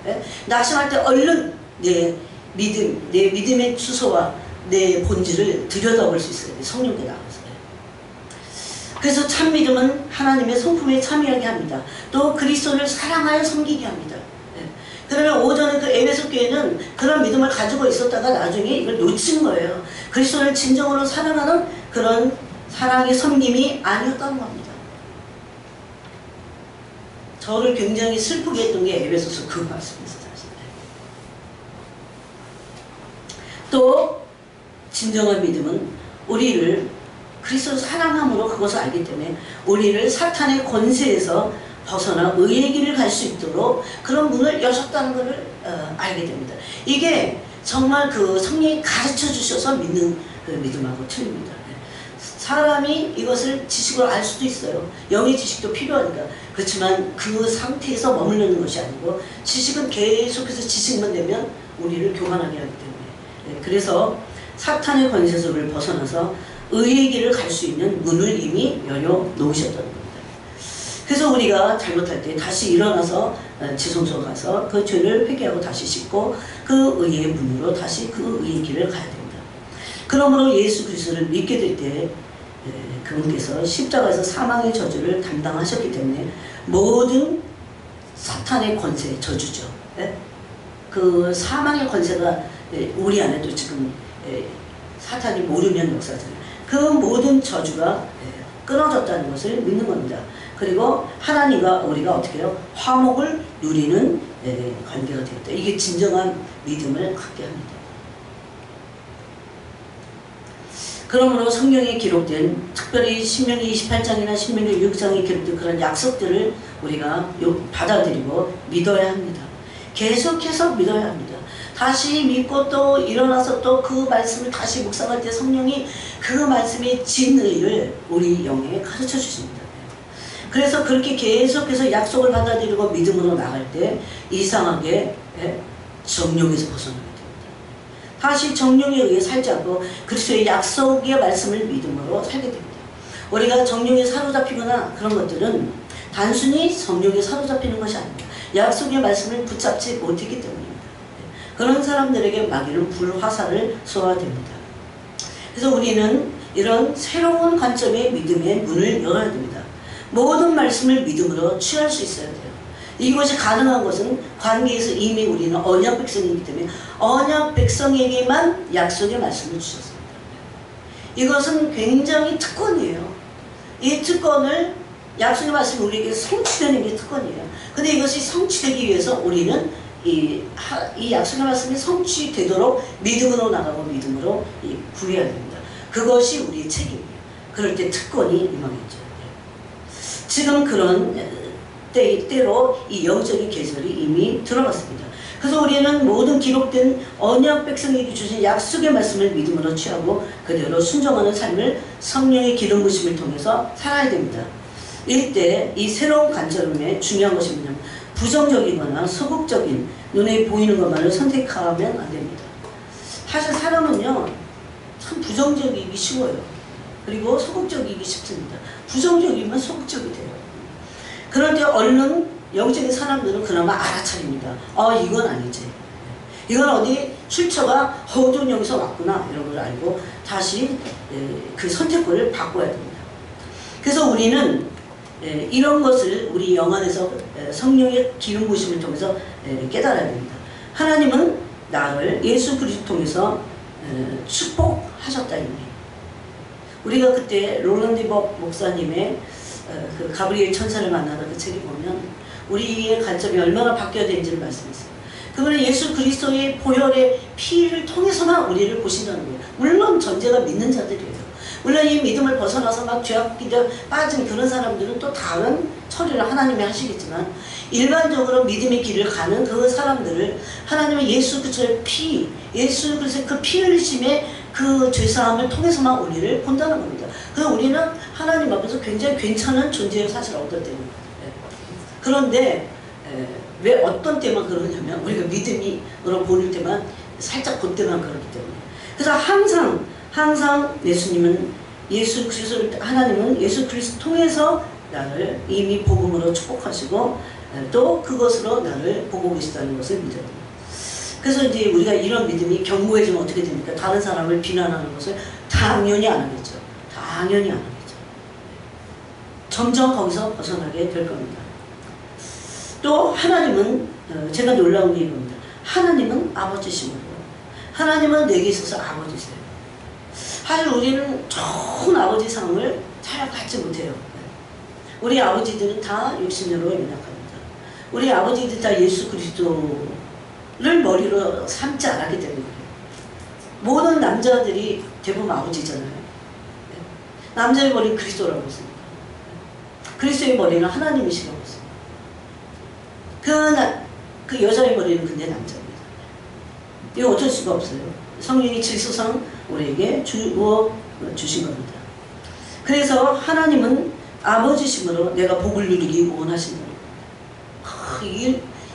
낙심할 때 얼른 내 믿음의 주소와 내 본질을 들여다볼 수 있어요. 성령께 나가서. 그래서 참 믿음은 하나님의 성품에 참여하게 합니다. 또 그리스도를 사랑하여 섬기게 합니다. 그러면 오전에 그 에베소 교회는 그런 믿음을 가지고 있었다가 나중에 이걸 놓친 거예요. 그리스도를 진정으로 사랑하는 그런 사랑의 섬김이 아니었다는 겁니다. 저를 굉장히 슬프게 했던 게 에베소서 그 말씀이었어요. 또 진정한 믿음은 우리를 그리스도를 사랑함으로 그것을 알기 때문에 우리를 사탄의 권세에서 벗어나 의의 길을 갈 수 있도록 그런 문을 여셨다는 것을 알게 됩니다. 이게 정말 그 성령이 가르쳐 주셔서 믿는 그 믿음하고 틀립니다. 사람이 이것을 지식으로 알 수도 있어요. 영의 지식도 필요하니까. 그렇지만 그 상태에서 머무르는 것이 아니고 지식은 계속해서 지식만 되면 우리를 교만하게 하기 때문에. 그래서 사탄의 권세에서 우리를 벗어나서 의의 길을 갈 수 있는 문을 이미 열어 놓으셨다는 겁니다. 그래서 우리가 잘못할 때 다시 일어나서 지성소 가서 그 죄를 회개하고 다시 씻고 그 의의 문으로 다시 그 의의 길을 가야 됩니다. 그러므로 예수 그리스도를 믿게 될 때 그분께서 십자가에서 사망의 저주를 담당하셨기 때문에 모든 사탄의 권세, 저주죠. 그 사망의 권세가 우리 안에도 지금 사탄이 모르면 역사잖아요. 그 모든 저주가 끊어졌다는 것을 믿는 겁니다. 그리고 하나님과 우리가 어떻게 해요? 화목을 누리는 관계가 되었다. 이게 진정한 믿음을 갖게 합니다. 그러므로 성경에 기록된 특별히 신명기 28장이나 신명기 6장에 기록된 그런 약속들을 우리가 받아들이고 믿어야 합니다. 계속해서 믿어야 합니다. 다시 믿고 또 일어나서 또 그 말씀을 다시 묵상할 때 성령이 그 말씀의 진의를 우리 영에 가르쳐 주십니다. 그래서 그렇게 계속해서 약속을 받아들이고 믿음으로 나갈 때 이상하게 정욕에서 벗어나게 됩니다. 다시 정욕에 의해 살지 않고 그리스도의 약속의 말씀을 믿음으로 살게 됩니다. 우리가 정욕에 사로잡히거나 그런 것들은 단순히 정욕에 사로잡히는 것이 아닙니다. 약속의 말씀을 붙잡지 못했기 때문입니다. 그런 사람들에게 마귀는 불화살을 쏘아야 됩니다. 그래서 우리는 이런 새로운 관점의 믿음의 문을 열어야 됩니다. 모든 말씀을 믿음으로 취할 수 있어야 돼요. 이것이 가능한 것은 관계에서 이미 우리는 언약 백성이기 때문에 언약 백성에게만 약속의 말씀을 주셨습니다. 이것은 굉장히 특권이에요. 이 특권을 약속의 말씀이 우리에게 성취되는 게 특권이에요. 근데 이것이 성취되기 위해서 우리는 이 약속의 말씀이 성취되도록 믿음으로 나가고 믿음으로 구해야 됩니다. 그것이 우리의 책임이에요. 그럴 때 특권이 임하겠죠. 지금 그런 때로 이 영적인 계절이 이미 들어갔습니다. 그래서 우리는 모든 기록된 언약 백성에게 주신 약속의 말씀을 믿음으로 취하고 그대로 순종하는 삶을 성령의 기름 부심을 통해서 살아야 됩니다. 이때 이 새로운 관점에 중요한 것이 뭐냐면 부정적이거나 소극적인 눈에 보이는 것만을 선택하면 안 됩니다. 사실 사람은요 참 부정적이기 쉬워요. 그리고 소극적이기 쉽습니다. 부정적이면 소극적이 돼요. 그럴 때 얼른 영적인 사람들은 그나마 알아차립니다. 이건 아니지. 이건 어디 출처가 어두운 영에서 왔구나 이런 걸 알고 다시 그 선택권을 바꿔야 됩니다. 그래서 우리는 이런 것을 우리 영 안에서 성령의 기름 부으심을 통해서 깨달아야 됩니다. 하나님은 나를 예수 그리스도 통해서 축복하셨다 이미. 우리가 그때 롤런디버 목사님의 그 가브리엘 천사를 만나다 그 책에 보면 우리의 관점이 얼마나 바뀌어야 되는지를 말씀했어요. 그분은 예수 그리스도의 보혈의 피를 통해서만 우리를 보신다는 거예요. 물론 전제가 믿는 자들이에요. 물론 이 믿음을 벗어나서 막 죄악기에 빠진 그런 사람들은 또 다른 처리를 하나님이 하시겠지만 일반적으로 믿음의 길을 가는 그 사람들을 하나님의 예수 그리스도의 피, 예수 그리스도의 그 피 흘리심의 그 죄사함을 통해서만 우리를 본다는 겁니다. 그래서 우리는 하나님 앞에서 굉장히 괜찮은 존재예요. 사실 어떤 때는. 그런데 왜 어떤 때만 그러냐면 우리가 믿음으로 보는 때만 살짝 그때만 그렇기 때문에. 그래서 항상 예수님은 예수 그리스도를 하나님은 예수 그리스도 통해서 나를 이미 복음으로 축복하시고 또 그것으로 나를 보고 계시다는 것을 믿어야 됩니다. 그래서 이제 우리가 이런 믿음이 견고해지면 어떻게 됩니까? 다른 사람을 비난하는 것을 당연히 안 하겠죠. 당연히 안 하겠죠. 점점 거기서 벗어나게 될 겁니다. 또 하나님은 제가 놀라운 게 이겁니다. 하나님은 아버지시고요. 하나님은 내게 있어서 아버지세요. 사실 우리는 좋은 아버지 상을 잘 받지 못해요. 우리 아버지들은 다 육신으로 연약합니다. 우리 아버지들 다 예수 그리스도를 머리로 삼지 않았기 때문에 그래요. 모든 남자들이 대부분 아버지잖아요. 남자의 머리는 그리스도라고 했습니다. 그리스도의 머리는 하나님이시라고 했습니다. 그 여자의 머리는 근데 남자입니다. 이거 어쩔 수가 없어요. 성령이 질서상 우리에게 주어 주신 겁니다. 그래서 하나님은 아버지심으로 내가 복을 누리기 원하신다.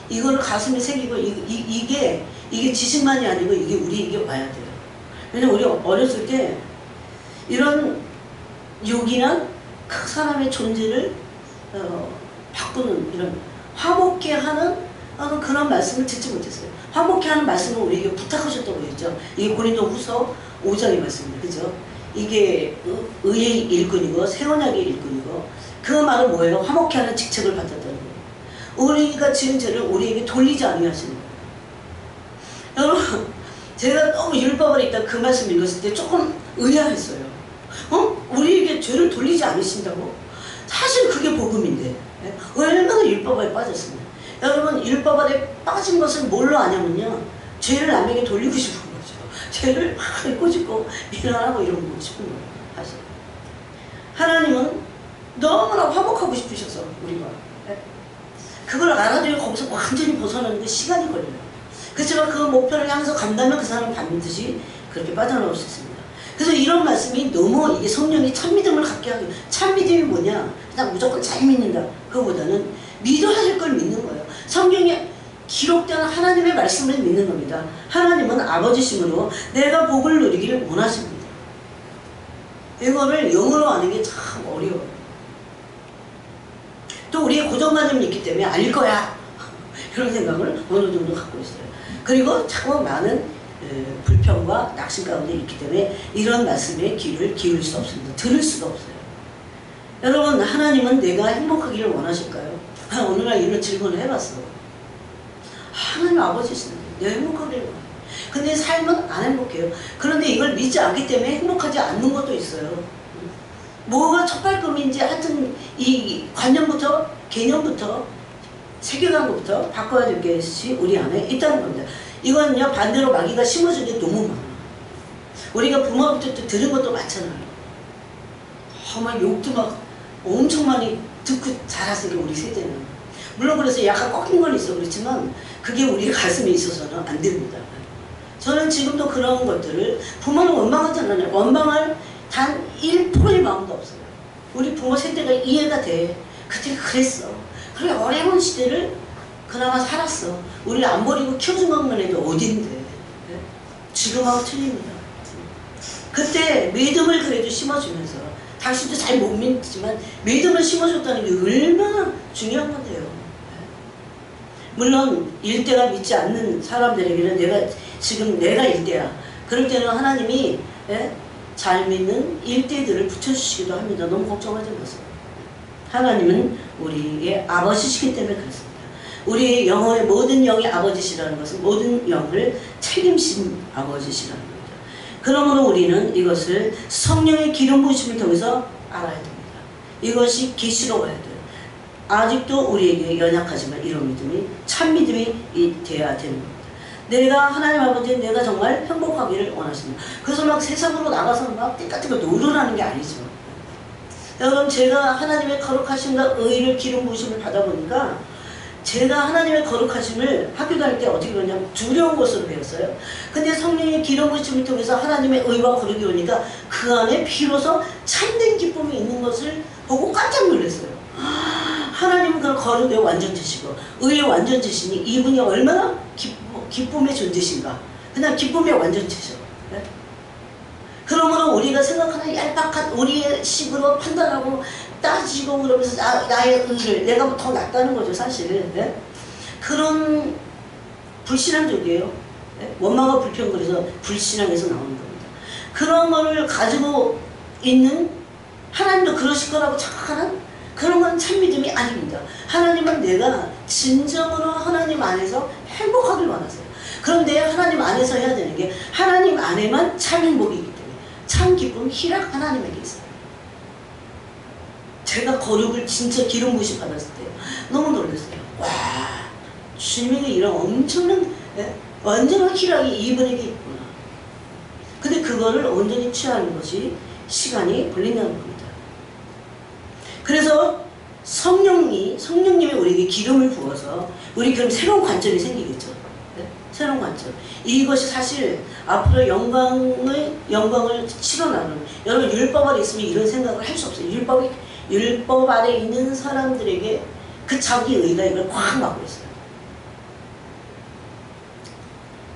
이거를 가슴에 새기고 이게 지식만이 아니고 이게 우리에게 와야 돼요. 왜냐면 우리 어렸을 때 이런 욕이나 그 사람의 존재를 바꾸는 이런 화목케 하는 그런 말씀을 듣지 못했어요. 화목케 하는 말씀을 우리에게 부탁하셨다고 했죠. 이게 고린도후서 5장의 말씀입니다. 그죠? 이게 의의 일꾼이고 새 언약의 일꾼이고 그 말은 뭐예요? 화목케 하는 직책을 받았다는 거예요. 우리가 지은 죄를 우리에게 돌리지 아니하시는 거예요. 여러분, 제가 너무 율법을 읽다 그 말씀 읽었을 때 조금 의아했어요. 우리에게 죄를 돌리지 않으신다고? 사실 그게 복음인데 얼마나 율법에 빠졌습니다. 여러분, 율법 아래 빠진 것을 뭘로 아냐면요, 죄를 남에게 돌리고 싶은 거죠. 죄를 막 꼬집고 일어나고 이러고 싶은 거예요. 사실 하나님은 너무나 화목하고 싶으셔서 우리가 그걸 알아들고 거기서 완전히 벗어나는 데 시간이 걸려요. 그렇지만 그 목표를 향해서 간다면 그 사람은 반드시 그렇게 빠져나올 수 있습니다. 그래서 이런 말씀이 너무 이게 성령이 참믿음을 갖게 하고, 참믿음이 뭐냐? 그냥 무조건 잘 믿는다. 그거보다는 믿어야 할 걸 믿는 거예요. 성경에 기록된 하나님의 말씀을 믿는 겁니다. 하나님은 아버지심으로 내가 복을 누리기를 원하십니다. 이거를 영어로 하는 게 참 어려워요. 또 우리의 고정관념이 있기 때문에 알 거야. 그런 생각을 어느 정도 갖고 있어요. 그리고 참 많은 불평과 낙심 가운데 있기 때문에 이런 말씀에 귀를 기울일 수 없습니다. 들을 수가 없어요. 여러분, 하나님은 내가 행복하기를 원하실까요? 오늘날 이런 질문을 해봤어. 하나님 아버지시는데 내가 행복하기를 원해요. 근데 삶은 안 행복해요. 그런데 이걸 믿지 않기 때문에 행복하지 않는 것도 있어요. 뭐가 첫발꿈인지 하여튼 이 관념부터 개념부터 세계관 것부터 바꿔야 될 것이 우리 안에 있다는 겁니다. 이건요, 반대로 마귀가 심어준 게 너무 많아. 우리가 부모부터 들은 것도 많잖아요. 막 욕도 막 엄청 많이 듣고 자랐어요, 우리 세대는. 물론 그래서 약간 꺾인 건 있어. 그렇지만 그게 우리 가슴에 있어서는 안 됩니다. 저는 지금도 그런 것들을, 부모는 원망하지 않아요. 원망할 단 1%의 마음도 없어요. 우리 부모 세대가 이해가 돼. 그때 그랬어. 그래, 어려운 시대를 그나마 살았어. 우리를 안 버리고 키워준 것만 해도 어딘데. 지금하고 틀립니다. 그때 믿음을 그래도 심어주면서, 당신도 잘 못 믿지만 믿음을 심어줬다는 게 얼마나 중요한 건데요. 물론 일대가 믿지 않는 사람들에게는 내가 일대야. 그럴 때는 하나님이 잘 믿는 일대들을 붙여주시기도 합니다. 너무 걱정하지 마세요. 하나님은 우리의 아버지시기 때문에 그렇습니다. 우리의 영혼의 모든 영의 아버지시라는 것은 모든 영을 책임진 아버지시라는 겁니다. 그러므로 우리는 이것을 성령의 기름 부으심을 통해서 알아야 됩니다. 이것이 계시로 와야 돼요. 아직도 우리에게 연약하지만 이런 믿음이 참 믿음이 돼야 되는 겁니다. 내가 하나님 아버지, 내가 정말 행복하기를 원하십니다. 그래서 막 세상으로 나가서 막 띠같은 거 노르라는 게 아니죠. 여러분, 제가 하나님의 거룩하심과 의를 기름 부으심을 받아보니까 제가 하나님의 거룩하심을 학교 다닐 때 어떻게 배웠냐면 두려운 것으로 배웠어요. 근데 성령의 기름 부으심을 통해서 하나님의 의와 거룩이 오니까 그 안에 비로소 참된 기쁨이 있는 것을 보고 깜짝 놀랐어요. 하나님은 그런 거룩의 완전체시고 의의 완전체시니 이분이 얼마나 기쁨의 존재신가. 그냥 기쁨의 완전체죠. 네? 그러므로 우리가 생각하는 얄팍한 우리의 식으로 판단하고 따지고 그러면서 나의 의를 내가 더 낫다는 거죠, 사실은. 네? 그런 불신앙적이에요. 네? 원망과 불평, 그래서 불신앙에서 나오는 겁니다. 그런 거를 가지고 있는 하나님도 그러실 거라고 착각하는 그런 건 참 믿음이 아닙니다. 하나님은 내가 진정으로 하나님 안에서 행복하길 원하세요. 그런데 하나님 안에서 해야 되는 게 하나님 안에만 참 행복이 있기 때문에 참 기쁨, 희락 하나님에게 있어요. 제가 거룩을 진짜 기름 부으심 받았을 때 너무 놀랐어요. 와, 주님에게 이런 엄청난 완전한 희락이 이분에게 있구나. 근데 그거를 온전히 취하는 것이 시간이 걸린다는 겁니다. 그래서 성령님이 우리에게 기름을 부어서 우리 그럼 새로운 관점이 생기겠죠. 네? 새로운 관점. 이것이 사실 앞으로 영광을 치러나가는, 여러분 율법 아래 있으면 이런 생각을 할 수 없어요. 율법 아래 있는 사람들에게 그 자기 의가 이걸 꽉 막고 있어요.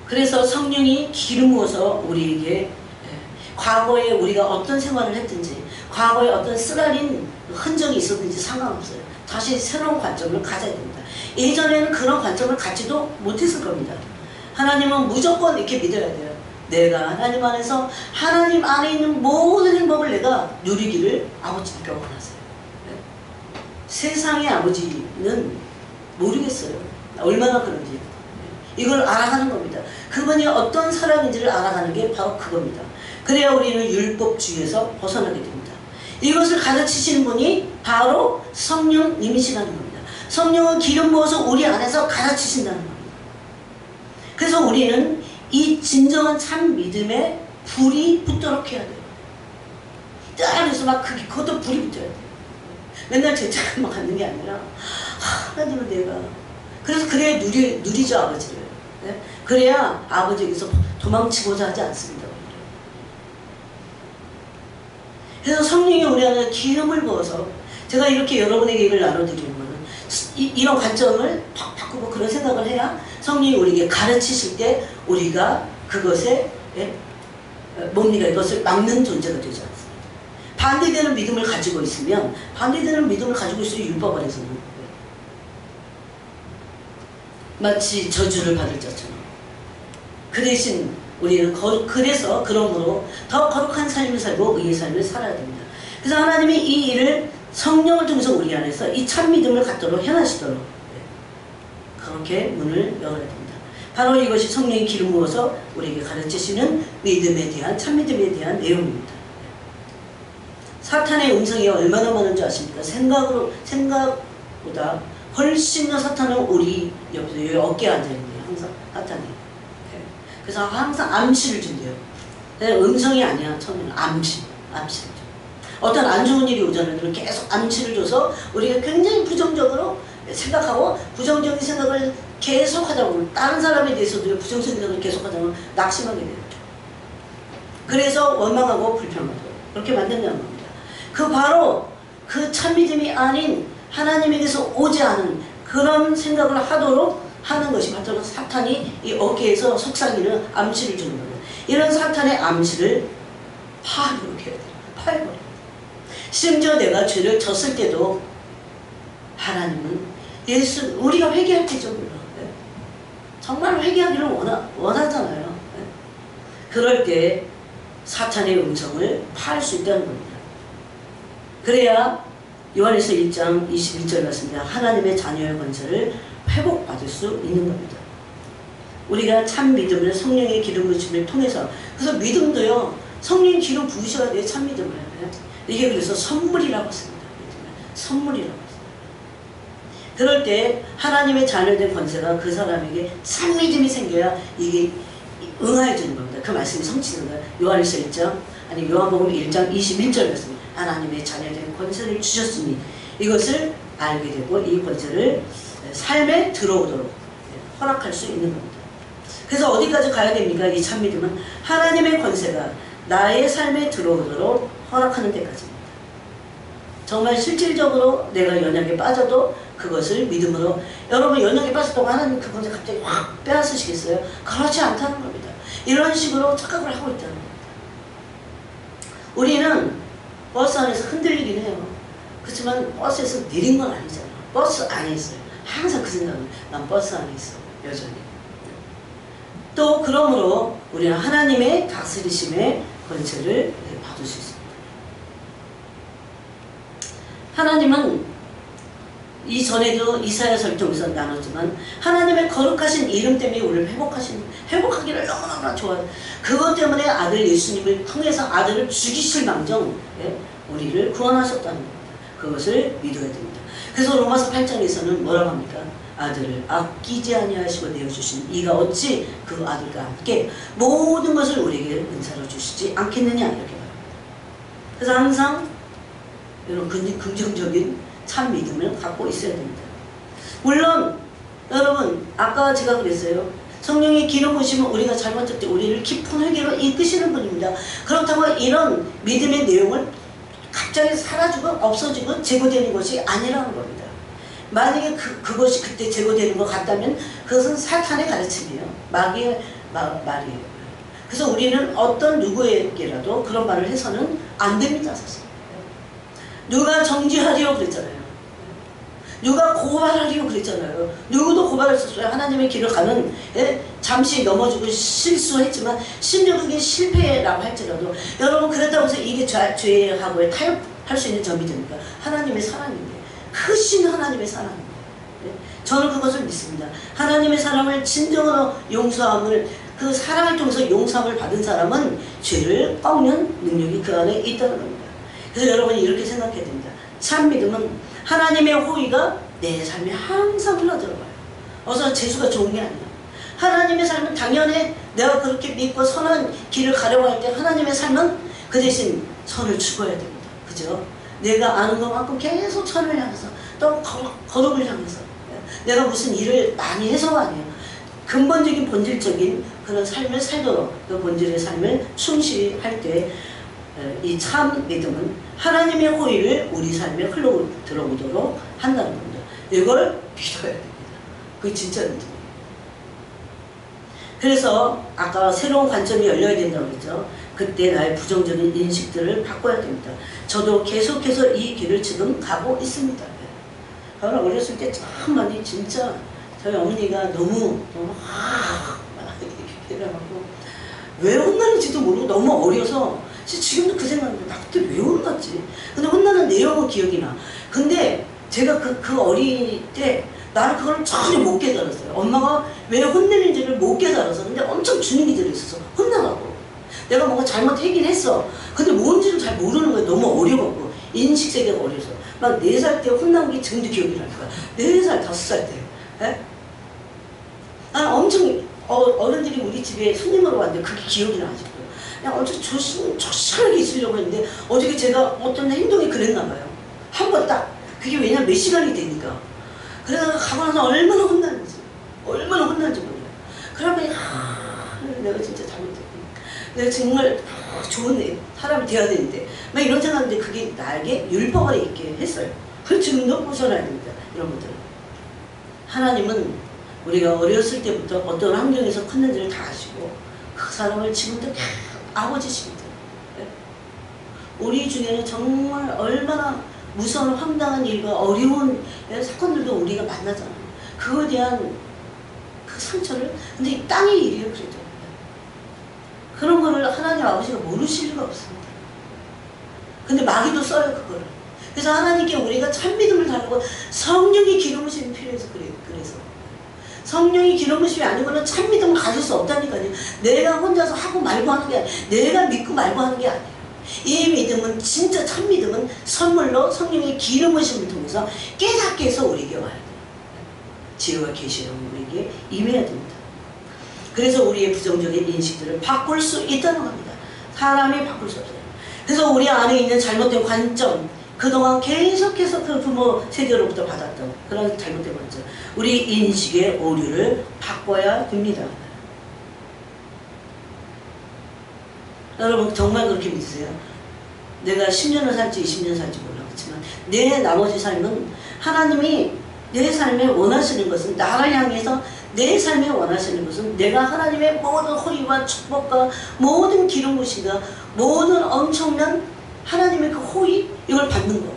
그래서 성령이 기름 부어서 우리에게 과거에 우리가 어떤 생활을 했든지, 과거에 어떤 쓰라린 흔적이 있었든지 상관없어요. 다시 새로운 관점을 가져야 됩니다. 예전에는 그런 관점을 갖지도 못했을 겁니다. 하나님은 무조건 이렇게 믿어야 돼요. 내가 하나님 안에서 하나님 안에 있는 모든 행복을 내가 누리기를 아버지께 원하세요. 네? 세상의 아버지는 모르겠어요. 얼마나 그런지. 네. 이걸 알아가는 겁니다. 그분이 어떤 사람인지를 알아가는 게 바로 그겁니다. 그래야 우리는 율법주의에서 벗어나게 됩니다. 이것을 가르치시는 분이 바로 성령님이시라는 겁니다. 성령은 기름 부어서 우리 안에서 가르치신다는 겁니다. 그래서 우리는 이 진정한 참 믿음에 불이 붙도록 해야 돼요. 따라서 막 그것도 불이 붙어야 돼요. 맨날 죄책감만 갖는 게 아니라 하나님은 내가 그래서 그래야 누리죠 아버지를. 네? 그래야 아버지에게서 도망치고자 하지 않습니다. 그래서 성령이 우리 안에 기름을 부어서 제가 이렇게 여러분에게 이걸 나눠드리는 거는 이런 관점을 팍 바꾸고 그런 생각을 해야 성령이 우리에게 가르치실 때 우리가 그것에 뭡니까? 이것을 막는 존재가 되지 않습니다. 반대되는 믿음을 가지고 있으면 반대되는 믿음을 가지고 있어요. 율법 아래서는 마치 저주를 받을 자처럼. 그 대신 우리는 그래서 그러므로 더 거룩한 삶을 살고 의의 삶을 살아야 됩니다. 그래서 하나님이 이 일을 성령을 통해서 우리 안에서 이 참 믿음을 갖도록 해나시도록 그렇게 문을 열어야 됩니다. 바로 이것이 성령이 기름 부어서 우리에게 가르치시는 믿음에 대한 참 믿음에 대한 내용입니다. 사탄의 음성이 얼마나 많은 줄 아십니까? 생각보다 훨씬 더 사탄은 우리 옆에 여기 어깨에 앉아있네요. 항상 사탄이. 그래서 항상 암시를 준대요. 음성이 아니야. 처음에는 암시를 줘. 어떤 안 좋은 일이 오잖아요. 계속 암시를 줘서 우리가 굉장히 부정적으로 생각하고 부정적인 생각을 계속 하다 보면 다른 사람에 대해서도 부정적인 생각을 계속 하다 보면 낙심하게 돼요. 그래서 원망하고 불평하고 그렇게 만든다는 겁니다. 그 바로 그 참믿음이 아닌 하나님에게서 오지 않은 그런 생각을 하도록 하는 것이 바로 사탄이 이 어깨에서 속삭이는 암시를 주는 거예요. 이런 사탄의 암시를 파해버려야 돼요. 파해버려야 돼요. 심지어 내가 죄를 졌을 때도 하나님은 우리가 회개할 때죠. 네? 정말 회개하기를 원하잖아요. 네? 그럴 때 사탄의 음성을 파할 수 있다는 겁니다. 그래야 요한일서 1장 21절 말씀입니다. 하나님의 자녀의 권세를 회복받을 수 있는 겁니다. 우리가 참 믿음을 성령의 기름 부으심을 통해서 그래서 믿음도요. 성령 기름 부으셔야 돼요. 참 믿음을. 이게 그래서 선물이라고 씁니다. 선물이라고 씁니다. 그럴 때 하나님의 자녀된 권세가 그 사람에게 참 믿음이 생겨야 이게 응하여 주는 겁니다. 그 말씀이 성취되는 거예요. 요한일서 1장 아니 요한복음 1장 21절 말씀 하나님의 자녀된 권세를 주셨으니 이것을 알게 되고 이 권세를 삶에 들어오도록 허락할 수 있는 겁니다. 그래서 어디까지 가야 됩니까? 이 참믿음은 하나님의 권세가 나의 삶에 들어오도록 허락하는 데까지입니다. 정말 실질적으로 내가 연약에 빠져도 그것을 믿음으로 여러분 연약에 빠졌다고 하나님 그 권세 갑자기 확 빼앗으시겠어요? 그렇지 않다는 겁니다. 이런 식으로 착각을 하고 있다는 겁니다. 우리는 버스 안에서 흔들리긴 해요. 그렇지만 버스에서 내린 건 아니잖아요. 버스 안에 있어요. 항상 그 생각은 난 버스 안에 있어. 여전히. 또 그러므로 우리는 하나님의 다스리심의 권세를 받을 수 있습니다. 하나님은 이전에도 이사야서를 통해서 나눴지만 하나님의 거룩하신 이름 때문에 우리를 회복하기를 너무너무 좋아해요. 그것 때문에 아들 예수님을 통해서 아들을 죽이실 망정 우리를 구원하셨다는 겁니다. 그것을 믿어야 됩니다. 그래서 로마서 8장에서는 뭐라고 합니까? 아들을 아끼지 아니하시고 내어주신 이가 어찌 그 아들과 함께 모든 것을 우리에게 은사로 주시지 않겠느냐 이렇게 말합니다. 그래서 항상 이런 긍정적인 참 믿음을 갖고 있어야 됩니다. 물론 여러분 아까 제가 그랬어요. 성령의 기름 부으시면 우리가 잘못할 때 우리를 깊은 회개로 이끄시는 분입니다. 그렇다고 이런 믿음의 내용을 갑자기 사라지고 없어지고 제거되는 것이 아니라는 겁니다. 만약에 그것이 그때 제거되는 것 같다면 그것은 사탄의 가르침이에요. 마귀의 말이에요. 그래서 우리는 어떤 누구에게라도 그런 말을 해서는 안 됩니다. 사실. 누가 정죄하리요 그랬잖아요. 누가 고발하리요 그랬잖아요. 누구도 고발했었어요. 하나님의 길을 가는 잠시 넘어지고 실수했지만 심지어 그게 실패라고 할지라도 여러분 그렇다고 해서 이게 죄하고의 타협할 수 있는 점이 됩니까? 하나님의 사랑인데 크신 하나님의 사랑입니다. 저는 그것을 믿습니다. 하나님의 사랑을 진정으로 용서함을 그 사랑을 통해서 용서함을 받은 사람은 죄를 꺾는 능력이 그 안에 있다는 겁니다. 그래서 여러분이 이렇게 생각해야 됩니다. 참 믿음은 하나님의 호의가 내 삶에 항상 흘러들어가요. 어서 재수가 좋은 게 아니에요. 하나님의 삶은 당연히 내가 그렇게 믿고 선한 길을 가려고 할 때 하나님의 삶은 그 대신 선을 추구해야 됩니다. 그죠? 내가 아는 것만큼 계속 선을 향해서 또 거룩을 향해서 내가 무슨 일을 많이 해서가 아니에요. 근본적인 본질적인 그런 삶을 살도록 그 본질의 삶을 충실히 할 때 이 참 믿음은 하나님의 호의를 우리 삶에 흘러 들어오도록 한다는 겁니다. 이걸 믿어야 됩니다. 그게 진짜 믿음이에요. 그래서 아까 새로운 관점이 열려야 된다고 했죠. 그때 나의 부정적인 인식들을 바꿔야 됩니다. 저도 계속해서 이 길을 지금 가고 있습니다. 저는 어렸을 때 참 많이 진짜 저희 어머니가 너무 이래갖고 왜 혼나는지도 모르고 너무 어려서 지금도 그 생각입니다. 나 그때 왜 혼났지? 근데 혼나는 내용은 기억이 나. 근데 제가 그 어릴 때 나는 그걸 전혀 못 깨달았어요. 엄마가 왜 혼내는지를 못 깨달아서. 근데 엄청 주눅이 들어있어서 혼나가고 내가 뭔가 잘못하긴 했어. 근데 뭔지를 잘 모르는 거예요. 너무 어려갖고 인식세계가 어려서 막 4살 때 혼난 게 지금도 기억이 나니까 4살, 5살 때 에? 아, 엄청 어른들이 우리 집에 손님으로 왔는데 그게 기억이 나 아직도. 그냥 엄청 조심하게 있으려고 했는데 어저께 제가 어떤 행동이 그랬나 봐요. 한 번 딱. 그게 왜냐면 몇 시간이 되니까. 그래서 가고 나서 얼마나 혼났는지 몰라요. 그러면 내가 진짜 잘못했구나. 내가 정말 좋은 사람이 되어야 되는데 막 이런 생각인데 그게 나에게 율법을 있게 했어요. 그걸 지금도 벗어나야 됩니다. 이런 것들은. 하나님은 우리가 어렸을 때부터 어떤 환경에서 컸는지를 다 아시고 그 사람을 지금도 아버지십니다. 우리 중에는 정말 얼마나 무서운 황당한 일과 어려운 사건들도 우리가 만나잖아요. 그거에 대한 그 상처를 근데 이 땅의 일이에요. 그래도 그런 거를 하나님 아버지가 모르실 리가 없습니다. 근데 마귀도 써요 그거를. 그래서 하나님께 우리가 참 믿음을 달라고 성령의 기름 부심이 필요해서 그래요. 그래서 성령의 기름 부심이 아니고는 참 믿음을 가질 수 없다니까요. 내가 혼자서 하고 말고 하는 게 아니에요. 내가 믿고 말고 하는 게 아니에요. 이 믿음은 진짜 참 믿음은 선물로 성령의 기름 부심을 통해서 깨닫게 해서 우리에게 와야 돼요. 지혜와 계시로 우리에게 임해야 됩니다. 그래서 우리의 부정적인 인식들을 바꿀 수 있다는 겁니다. 사람이 바꿀 수 없어요. 그래서 우리 안에 있는 잘못된 관점, 그동안 계속해서 그 부모 세대로부터 받았던 그런 잘못된 관점, 우리 인식의 오류를 바꿔야 됩니다. 여러분 정말 그렇게 믿으세요? 내가 10년을 살지 20년 살지 몰라. 그렇지만 내 나머지 삶은 하나님이 내 삶에 원하시는 것은 나를 향해서 내 삶에 원하시는 것은 내가 하나님의 모든 호의와 축복과 모든 기름 부심과 모든 엄청난 하나님의 그 호의 이걸 받는 겁니다.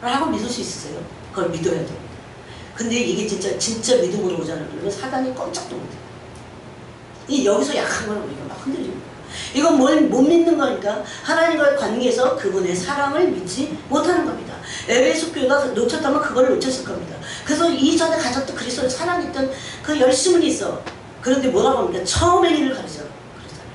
라고 믿을 수 있으세요? 그걸 믿어야 됩니다. 근데 이게 진짜 믿음으로 오잖아요. 그러면 사단이 꼼짝도 못해요. 여기서 약한 걸 우리가 막 흔들립니다. 이건 뭘 못 믿는 거니까 하나님과의 관계에서 그분의 사랑을 믿지 못하는 겁니다. 에베소 교회가 놓쳤다면 그걸 놓쳤을 겁니다. 그래서 이전에 가졌던 그리스도를 사랑했던 그 열심은 있어. 그런데 뭐라고 합니까? 처음의 일을 가르쳐. 그러잖아요.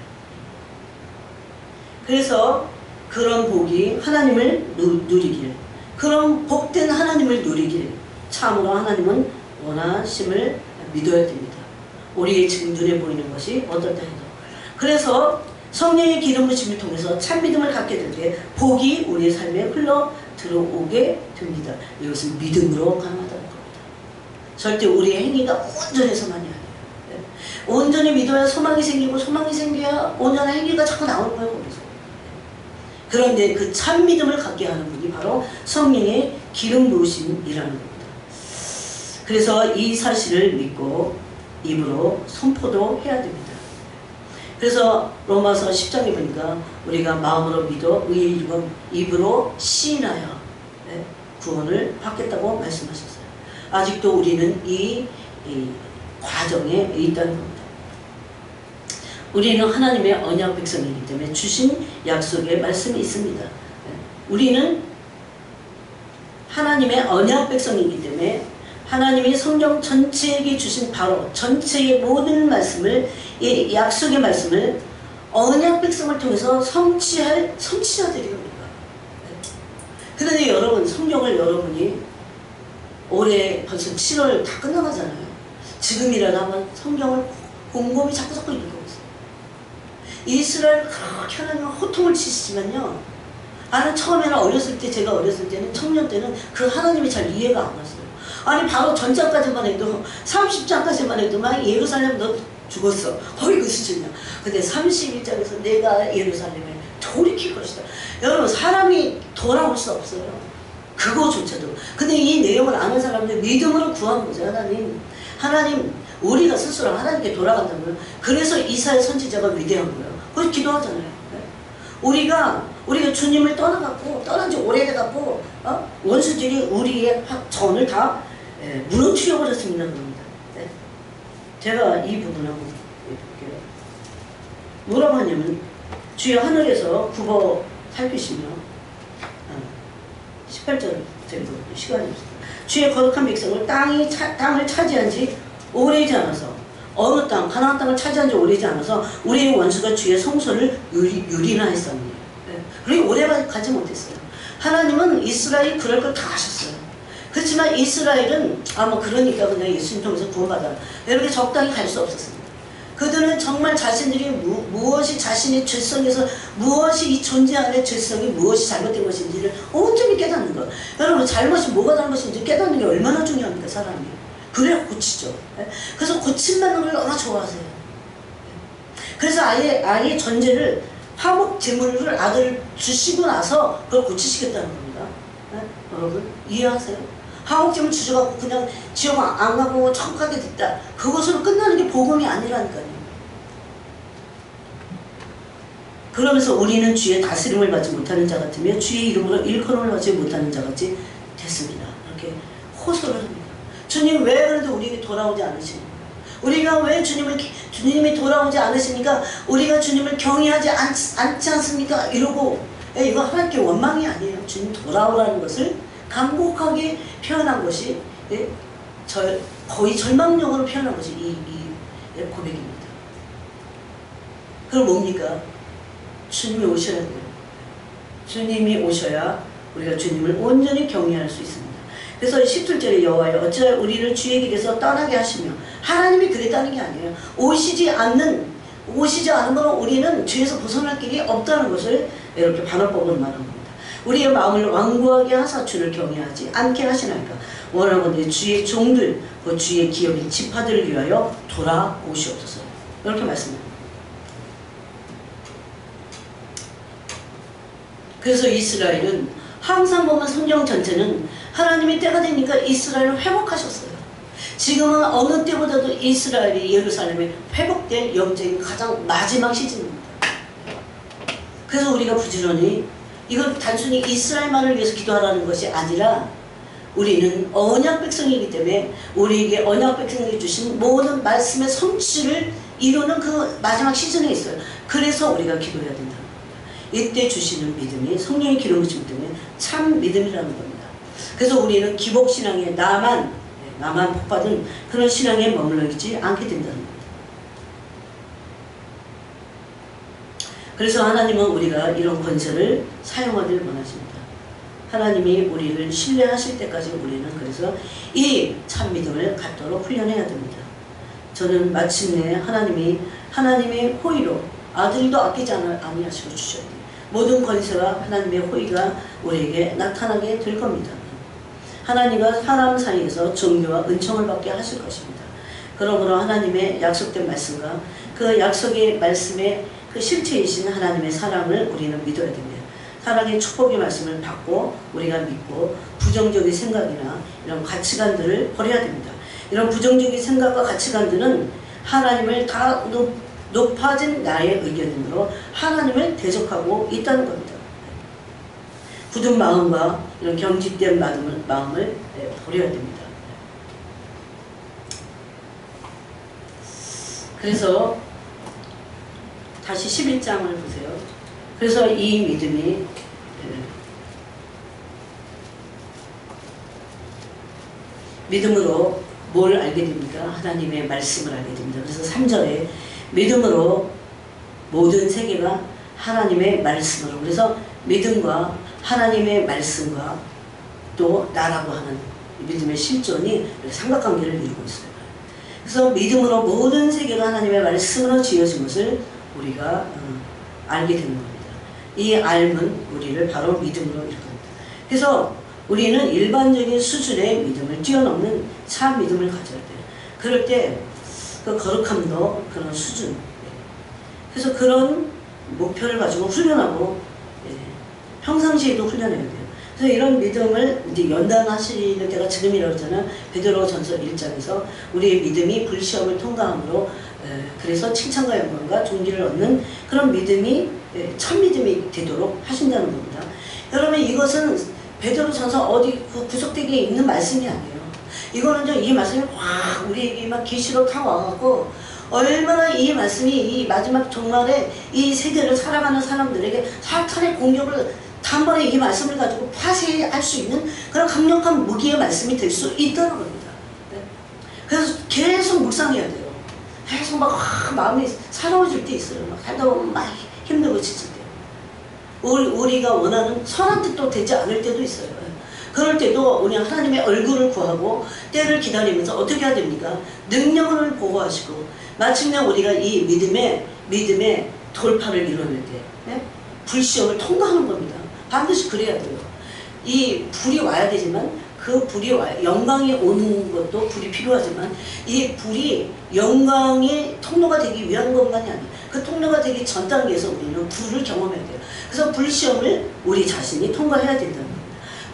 그래서 그런 복이 하나님을 누리길, 그런 복된 하나님을 누리길 참으로 하나님은 원하심을 믿어야 됩니다. 우리의 지금 눈에 보이는 것이 어떨 때도. 그래서 성령의 기름 부심을 통해서 참 믿음을 갖게 될 때 복이 우리의 삶에 흘러 들어오게 됩니다. 이것은 믿음으로 가능하다는 겁니다. 절대 우리의 행위가 온전해서만이 아니에요. 온전히 믿어야 소망이 생기고 소망이 생겨야 온전한 행위가 자꾸 나오는 거예요. 거기서. 그런데 그 참 믿음을 갖게 하는 분이 바로 성령의 기름 부으심이라는 겁니다. 그래서 이 사실을 믿고 입으로 선포도 해야 됩니다. 그래서 로마서 10장에 보니까 우리가 마음으로 믿어 의의 입으로 시인하여 구원을 받겠다고 말씀하셨어요. 아직도 우리는 이 과정에 있다는 겁니다. 우리는 하나님의 언약 백성이기 때문에 주신 약속의 말씀이 있습니다. 우리는 하나님의 언약 백성이기 때문에 하나님이 성경 전체에게 주신 바로 전체의 모든 말씀을, 이 약속의 말씀을 언약 백성을 통해서 성취할 성취자들이에요. 그런데 여러분, 성경을 여러분이 올해 벌써 7월 다 끝나가잖아요. 지금이라도 한번 성경을 곰곰이 자꾸 읽어보세요. 이스라엘 그렇게 하나님은 호통을 치시지만요, 나는 처음에는 어렸을 때, 제가 어렸을 때는, 청년 때는 그 하나님이 잘 이해가 안 갔어요. 아니 바로 전장까지만 해도 30장까지만 해도 막 예루살렘 너 죽었어, 거의 그 수준이야. 근데 31장에서 내가 예루살렘에 돌이킬 것이다. 여러분, 사람이 돌아올 수 없어요, 그거조차도. 근데 이 내용을 아는 사람들 믿음으로 구하는 거죠. 하나님 우리가 스스로 하나님께 돌아간다고요. 그래서 이사야 선지자가 위대한 거예요. 그래서 기도하잖아요. 우리가 주님을 떠난 지 오래돼갖고 원수들이 우리의 전을 다 무너뜨려 버렸습니다. 그럽니다. 제가 이 부분을 한번 볼게요. 뭐라고 하냐면, 주여 하늘에서 굽어 살피시며 18절 정도 시간이 없습니다. 주의 거룩한 백성을 땅을 차지한 지 오래지 않아서, 어느 땅, 가나안 땅을 차지한 지 오래지 않아서 우리의 원수가 주의 성소를 유린하였습니다. 그리고 오래 가지 못했어요. 하나님은 이스라엘이 그럴 걸 다 하셨어요. 그렇지만 이스라엘은 그러니까 그냥 예수님 통해서 구원받아 이렇게 적당히 갈 수 없었습니다. 그들은 정말 자신들이 무엇이 자신의 죄성에서, 무엇이 이 존재 안의 죄성이 무엇이 잘못된 것인지를 온전히 깨닫는 것. 여러분, 잘못이 뭐가 잘못인지 깨닫는 게 얼마나 중요합니까, 사람이. 그래야 고치죠. 그래서 고침받는 걸 너무 좋아하세요. 그래서 아예 전제를 화목 제물을 아들을 주시고 나서 그걸 고치시겠다는 겁니다. 여러분 이해하세요? 화목 제물 주셔갖고 그냥 지옥 안 가고 천국 가게 됐다, 그것으로 끝나는 게 복음이 아니라니까요. 그러면서 우리는 주의 다스림을 받지 못하는 자 같으며 주의 이름으로 일컬음을 받지 못하는 자 같이 됐습니다. 이렇게 호소를 합니다. 주님 왜 그래도 우리에게 돌아오지 않으십니까? 우리가 왜 주님이 돌아오지 않으시니까 우리가 주님을 경외하지 않지 않습니까? 이러고, 이거 하나님께 원망이 아니에요. 주님 돌아오라는 것을 간곡하게 표현한 것이, 거의 절망적으로 표현한 것이 이 고백입니다. 그럼 뭡니까? 주님이 오셔야 돼요. 주님이 오셔야 우리가 주님을 온전히 경외할 수 있습니다. 그래서 17절에 여호와여 어찌하여 우리를 주의 길에서 떠나게 하시며, 하나님이 그랬다는 게 아니에요. 오시지 않으면 우리는 죄에서 벗어날 길이 없다는 것을 이렇게 반어법으로 말한 겁니다. 우리의 마음을 완고하게 하사 주를 경외하지 않게 하시나이까. 원하건대 주의 종들, 그 주의 기업인 지파들을 위하여 돌아오시옵소서. 이렇게 말씀합니다. 그래서 이스라엘은 항상 보면 성경 전체는 하나님이 때가 되니까 이스라엘을 회복하셨어요. 지금은 어느 때보다도 이스라엘이 예루살렘에 회복될 영적인 가장 마지막 시즌입니다. 그래서 우리가 부지런히, 이건 단순히 이스라엘만을 위해서 기도하라는 것이 아니라, 우리는 언약 백성이기 때문에 우리에게 언약 백성이 주신 모든 말씀의 성취를 이루는 그 마지막 시즌에 있어요. 그래서 우리가 기도해야 된다는 겁니다. 이때 주시는 믿음이 성령의 기름 부으심 때문에 참 믿음이라는 겁니다. 그래서 우리는 기복신앙에 나만 복받은 그런 신앙에 머물러 있지 않게 된다는 겁니다. 그래서 하나님은 우리가 이런 권세를 사용하기를 원하십니다. 하나님이 우리를 신뢰하실 때까지 우리는 그래서 이 참 믿음을 갖도록 훈련해야 됩니다. 저는 마침내 하나님의 호의로 아들도 아끼지 아니하시고 주셨니 모든 권세와 하나님의 호의가 우리에게 나타나게 될 겁니다. 하나님과 사람 사이에서 정죄와 은총을 받게 하실 것입니다. 그러므로 하나님의 약속된 말씀과 그 약속의 말씀의 그 실체이신 하나님의 사랑을 우리는 믿어야 됩니다. 사랑의 축복의 말씀을 받고 우리가 믿고 부정적인 생각이나 이런 가치관들을 버려야 됩니다. 이런 부정적인 생각과 가치관들은 하나님을 다 높아진 나의 의견으로 하나님을 대적하고 있다는 겁니다. 굳은 마음과 이런 경직된 마음을 버려야 됩니다. 그래서 다시 11장을 보세요. 그래서 이 믿음이 믿음으로 뭘 알게 됩니까? 하나님의 말씀을 알게 됩니다. 그래서 3절에 믿음으로 모든 세계가 하나님의 말씀으로, 그래서 믿음과 하나님의 말씀과 또 나라고 하는 믿음의 실존이 삼각관계를 이루고 있어요. 그래서 믿음으로 모든 세계가 하나님의 말씀으로 지어진 것을 우리가 알게 되는 겁니다. 이 알은 우리를 바로 믿음으로 이루겁니다. 그래서 우리는 일반적인 수준의 믿음을 뛰어넘는 참 믿음을 가져야 돼요. 그럴 때 그 거룩함도 그런 수준, 그래서 그런 목표를 가지고 훈련하고 평상시에도 훈련해야 돼요. 그래서 이런 믿음을 이제 연단하시는 때가 지금이라고 하잖아요. 베드로전서 1장에서 우리의 믿음이 불시험을 통과함으로 그래서 칭찬과 영광과 존귀를 얻는 그런 믿음이 참 믿음이 되도록 하신다는 겁니다. 여러분, 이것은 베드로전서 어디 구석대기에 있는 말씀이 아니에요. 이거는 이 말씀이 확 우리에게 막 계시로 다 와갖고 얼마나 이 말씀이 이 마지막 종말에 이 세대를 살아가는 사람들에게 사탄의 공격을 단번에 이 말씀을 가지고 파쇄할 수 있는 그런 강력한 무기의 말씀이 될 수 있다는 겁니다. 그래서 계속 묵상해야 돼요. 계속 막 마음이 사나워질 때 있어요. 막 살다 보면 막 힘들고 지칠 때. 우리가 원하는 선한 뜻도 되지 않을 때도 있어요. 그럴 때도 우리 하나님의 얼굴을 구하고 때를 기다리면서 어떻게 해야 됩니까? 능력을 보호하시고 마침내 우리가 이 믿음의 돌파를 이뤄낼 때 불시험을 통과하는 겁니다. 반드시 그래야 돼요. 이 불이 와야 되지만 그 불이 영광이 오는 것도 불이 필요하지만 이 불이 영광의 통로가 되기 위한 것만이 아니에요. 그 통로가 되기 전 단계에서 우리는 불을 경험해야 돼요. 그래서 불시험을 우리 자신이 통과해야 된다는 겁니다.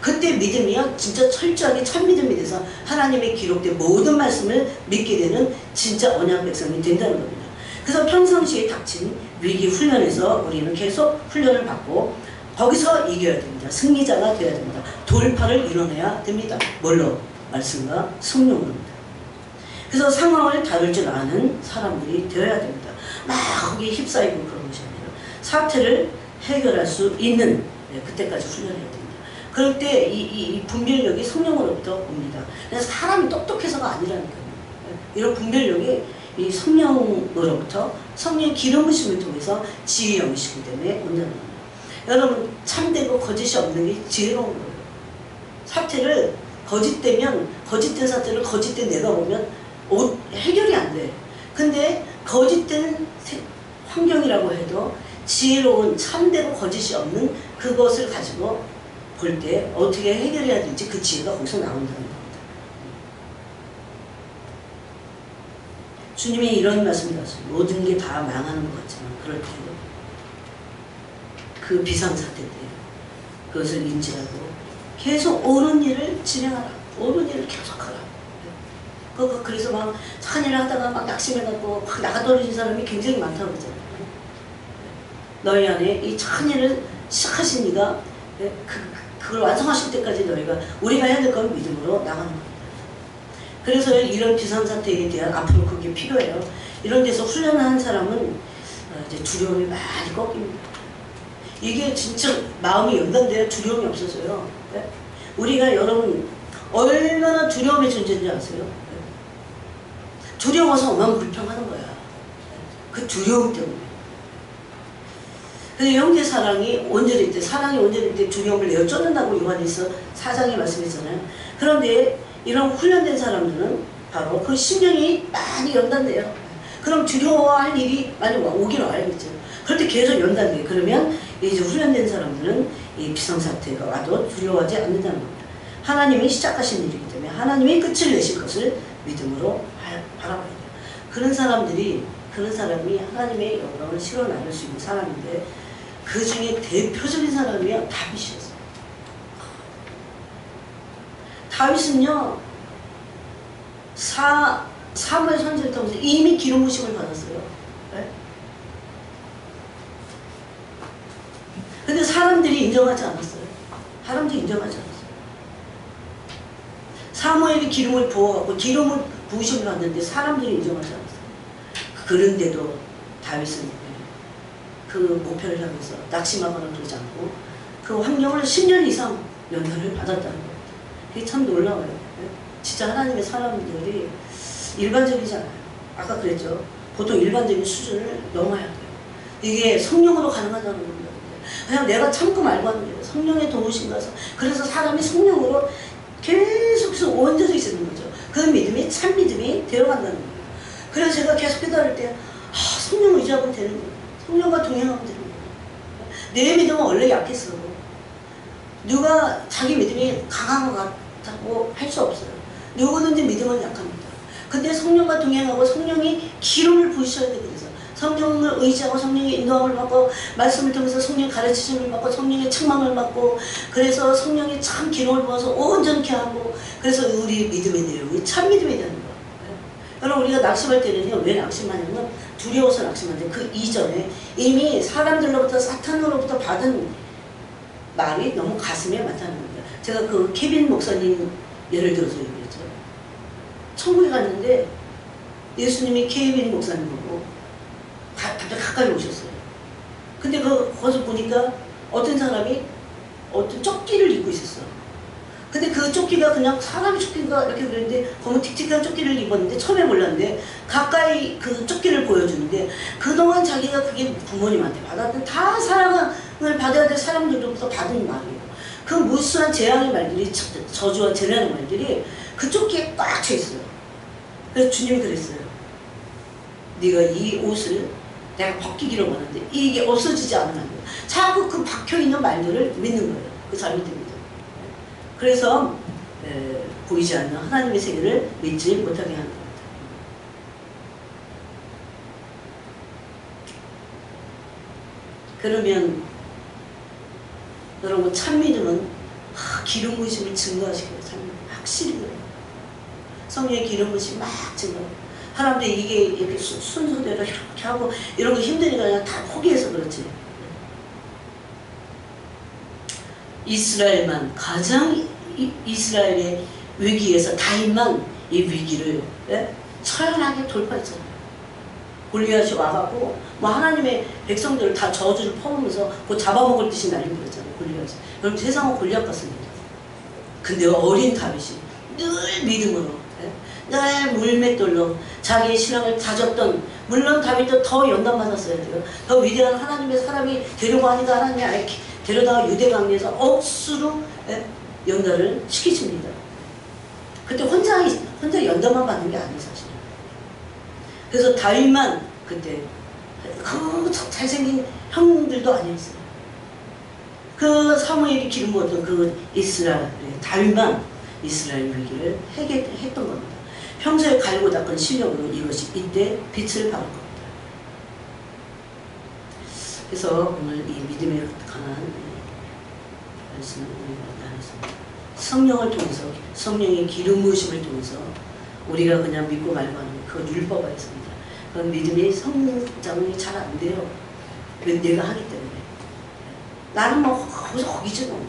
그때 믿음이요 진짜 철저하게 참믿음이 돼서 하나님의 기록된 모든 말씀을 믿게 되는 진짜 언약 백성이 된다는 겁니다. 그래서 평상시에 닥친 위기 훈련에서 우리는 계속 훈련을 받고 거기서 이겨야 됩니다. 승리자가 되어야 됩니다. 돌파를 이뤄내야 됩니다. 뭘로? 말씀과 성령으로입니다. 그래서 상황을 다룰 줄 아는 사람들이 되어야 됩니다. 막 거기에 휩싸이고 그런 것이 아니라 사태를 해결할 수 있는 그때까지 훈련해야 됩니다. 그럴 때 이 분별력이 성령으로부터 옵니다. 그래서 사람이 똑똑해서가 아니라니까요. 이런 분별력이 이 성령으로부터 성령의 기름 부심을 통해서 지혜의 영이시기 때문에 온다는 겁니다. 여러분, 참되고 거짓이 없는 게 지혜로운 거예요. 사태를 거짓된 사태를 거짓된 내가 보면 해결이 안 돼. 근데 거짓된 환경이라고 해도 지혜로운 참되고 거짓이 없는 그것을 가지고 볼 때 어떻게 해결해야 될지 그 지혜가 거기서 나온다는 겁니다. 주님이 이런 말씀을 하셨어요. 모든 게 다 망하는 것 같지만 그럴 때 그 비상사태 때 그것을 인지하고 계속 옳은 일을 진행하라. 옳은 일을 계속하라. 그래서 막 착한 일을 하다가 막 낙심해갖고 막 나가 떨어진 사람이 굉장히 많다고 그러잖아요. 너희 안에 이 착한 일을 시작하신 이가 그걸 완성하실 때까지 우리가 해야 될 건 믿음으로 나가는 겁니다. 그래서 이런 비상사태에 대한 앞으로 그게 필요해요. 이런 데서 훈련한 사람은 이제 두려움이 많이 꺾입니다. 이게 진짜 마음이 연단돼야 두려움이 없어져요. 네? 우리가 여러분 얼마나 두려움의 존재인지 아세요? 네? 두려워서 어마불평하는 거야. 그 두려움 때문에. 근데 형제 사랑이 온전할 때 두려움을 내어 쫓는다고 요한에서 4장에 말씀했잖아요. 그런데 이런 훈련된 사람들은 바로 그 심령이 많이 연단돼요. 그럼 두려워할 일이 많이 오긴 와야겠죠. 그럴 때 계속 연단돼요. 그러면 이제 훈련된 사람들은 이 비상사태가 와도 두려워하지 않는다는 겁니다. 하나님이 시작하신 일이기 때문에 하나님이 끝을 내실 것을 믿음으로 바라봐야 돼요. 그런 사람이 하나님의 영광을 실어 나눌 수 있는 사람인데 그 중에 대표적인 사람이요 다윗이었어요. 다윗은요 사무엘 선지를 통해서 이미 기름 부심을 받았어요. 네? 근데 사람들이 인정하지 않았어요. 사무엘이 기름을 부어갖고 기름을 부으심을 받는데 사람들이 인정하지 않았어요. 그런데도 다윗은 그 목표를 향해서 낙심하거나 그러지 않고 그 환경을 10년 이상 연단을 받았다는 거예요. 그게 참 놀라워요. 진짜 하나님의 사람들이 일반적이지 않아요. 아까 그랬죠. 보통 일반적인 수준을 넘어야 돼요. 이게 성령으로 가능하다는 겁니다. 그냥 내가 참고 말고 하는 거예요. 성령의 도우심 가서. 그래서 사람이 성령으로 계속해서 온전히 있는 거죠. 그 믿음이 참 믿음이 되어간다는 거예요. 그래서 제가 계속 기도할 때 성령을 의지하면 되는 거예요. 성령과 동행하면 되는 거예요. 내 믿음은 원래 약했어. 누가 자기 믿음이 강한 것 같다고 할 수 없어요. 누구든지 믿음은 약합니다. 근데 성령과 동행하고 성령이 기름을 부으셔야 돼요. 그래서 성령을 의지하고 성령의 인도함을 받고 말씀을 통해서 성령의 가르치심을 받고 성령의 책망을 받고 그래서 성령이 참 기름을 부어서 온전케 하고 그래서 우리 믿음의 내용이 참 믿음이 되는 거예요. 여러분 우리가 낙심할 때는요 왜 낙심하냐면 두려워서 낙심하는데 그 이전에 이미 사람들로부터 사탄으로부터 받은 말이 너무 가슴에 와닿는 겁니다. 제가 그 케빈 목사님 예를 들어서 얘기했죠. 천국에 갔는데 예수님이 케빈 목사님 보고 갑자기 가까이 오셨어요. 근데 거기서 보니까 어떤 사람이 어떤 조끼를 입고 있었어. 근데 그 조끼가 그냥 사람의 조끼가 이렇게 그랬는데 너무 틱틱한 조끼를 입었는데 처음에 몰랐는데 가까이 그 조끼를 보여주는데 그동안 자기가 그게 부모님한테 받았던 다 사랑을 받아야 될 사람들로부터 받은 말이에요. 그 무수한 재앙의 말들이 저주와 재난의 말들이 그 조끼에 꽉 차 있어요. 그래서 주님이 그랬어요. 네가 이 옷을 내가 벗기기를 원하는데 이게 없어지지 않으면 안 돼요. 자꾸 그 박혀있는 말들을 믿는 거예요. 그 잘못됩니다. 그래서 보이지 않는 하나님의 세계를 믿지 못하게 하는 겁니다. 그러면 여러분 참 믿음은 기름 부으심을 증거하시고요. 참 확실히 그래요. 성령의 기름 부으심이 막 증거해요. 사람들이 이게 이렇게 순서대로 이렇게 하고 이런 거 힘드니까 그냥 다 포기해서 그렇지. 이스라엘만 가장 이스라엘의 위기에서 다윗만 이 위기를 처연하게 돌파했잖아요. 골리앗이 와갖고 뭐 하나님의 백성들을 다 저주를 퍼오면서 그 잡아먹을 듯이 날려버렸잖아요. 골리앗이. 그럼 세상은 골리앗 같습니다. 근데 어린 다윗이 늘 믿음으로 늘 물맷돌로 자기의 신앙을 다졌던 물론 다윗도 더 연단받았어야 돼요. 더 위대한 하나님의 사람이 되려고 하니까 하나님이 아예 데려다가 유대 강리에서 억수로 연단을 시키십니다. 그때 혼자 연단만 받는 게 아니에요 사실. 그래서 다윗만 그때 그 잘생긴 형들도 아니었어요. 그 사무엘이 기름 부었던 그 이스라엘 다윗만 이스라엘 위기를 해결했던 겁니다. 평소에 갈고 닦은 실력으로 이것이 이때 빛을 발할 겁니다. 그래서 오늘 이 믿음에 관한 말씀을 우리가 나눴습니다. 성령을 통해서 성령의 기름 부으심을 통해서 우리가 그냥 믿고 말고 하는 그건 율법화 있습니다. 그건 믿음의 성장이 잘 안 돼요. 내가 하기 때문에. 나는 뭐 거기지 뭐.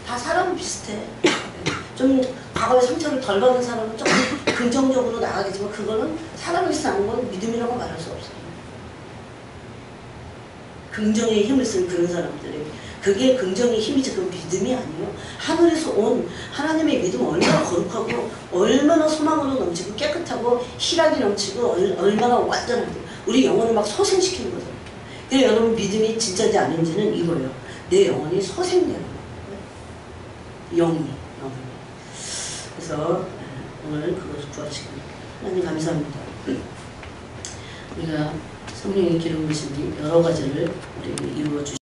다 사람은 비슷해. 좀 과거에 상처를 덜 받은 사람은 좀 긍정적으로 나가겠지만 그거는 사람이 사는 건 믿음이라고 말할 수 없어요. 긍정의 힘을 쓴 그런 사람들이 그게 긍정의 힘이지 그 믿음이 아니에요. 하늘에서 온 하나님의 믿음은 얼마나 거룩하고 얼마나 소망으로 넘치고 깨끗하고 희락이 넘치고 얼마나 완전한데 우리 영혼을 막 소생시키는 거죠. 그래서 여러분 믿음이 진짜인지 아닌지는 이거예요. 내 영혼이 소생되는 거예요. 영이. 그래서 오늘 그것을 구하시고 하나님 감사합니다. 우리가 성령의 기름 부으심이 여러 가지를 우리에게 이루어 주시고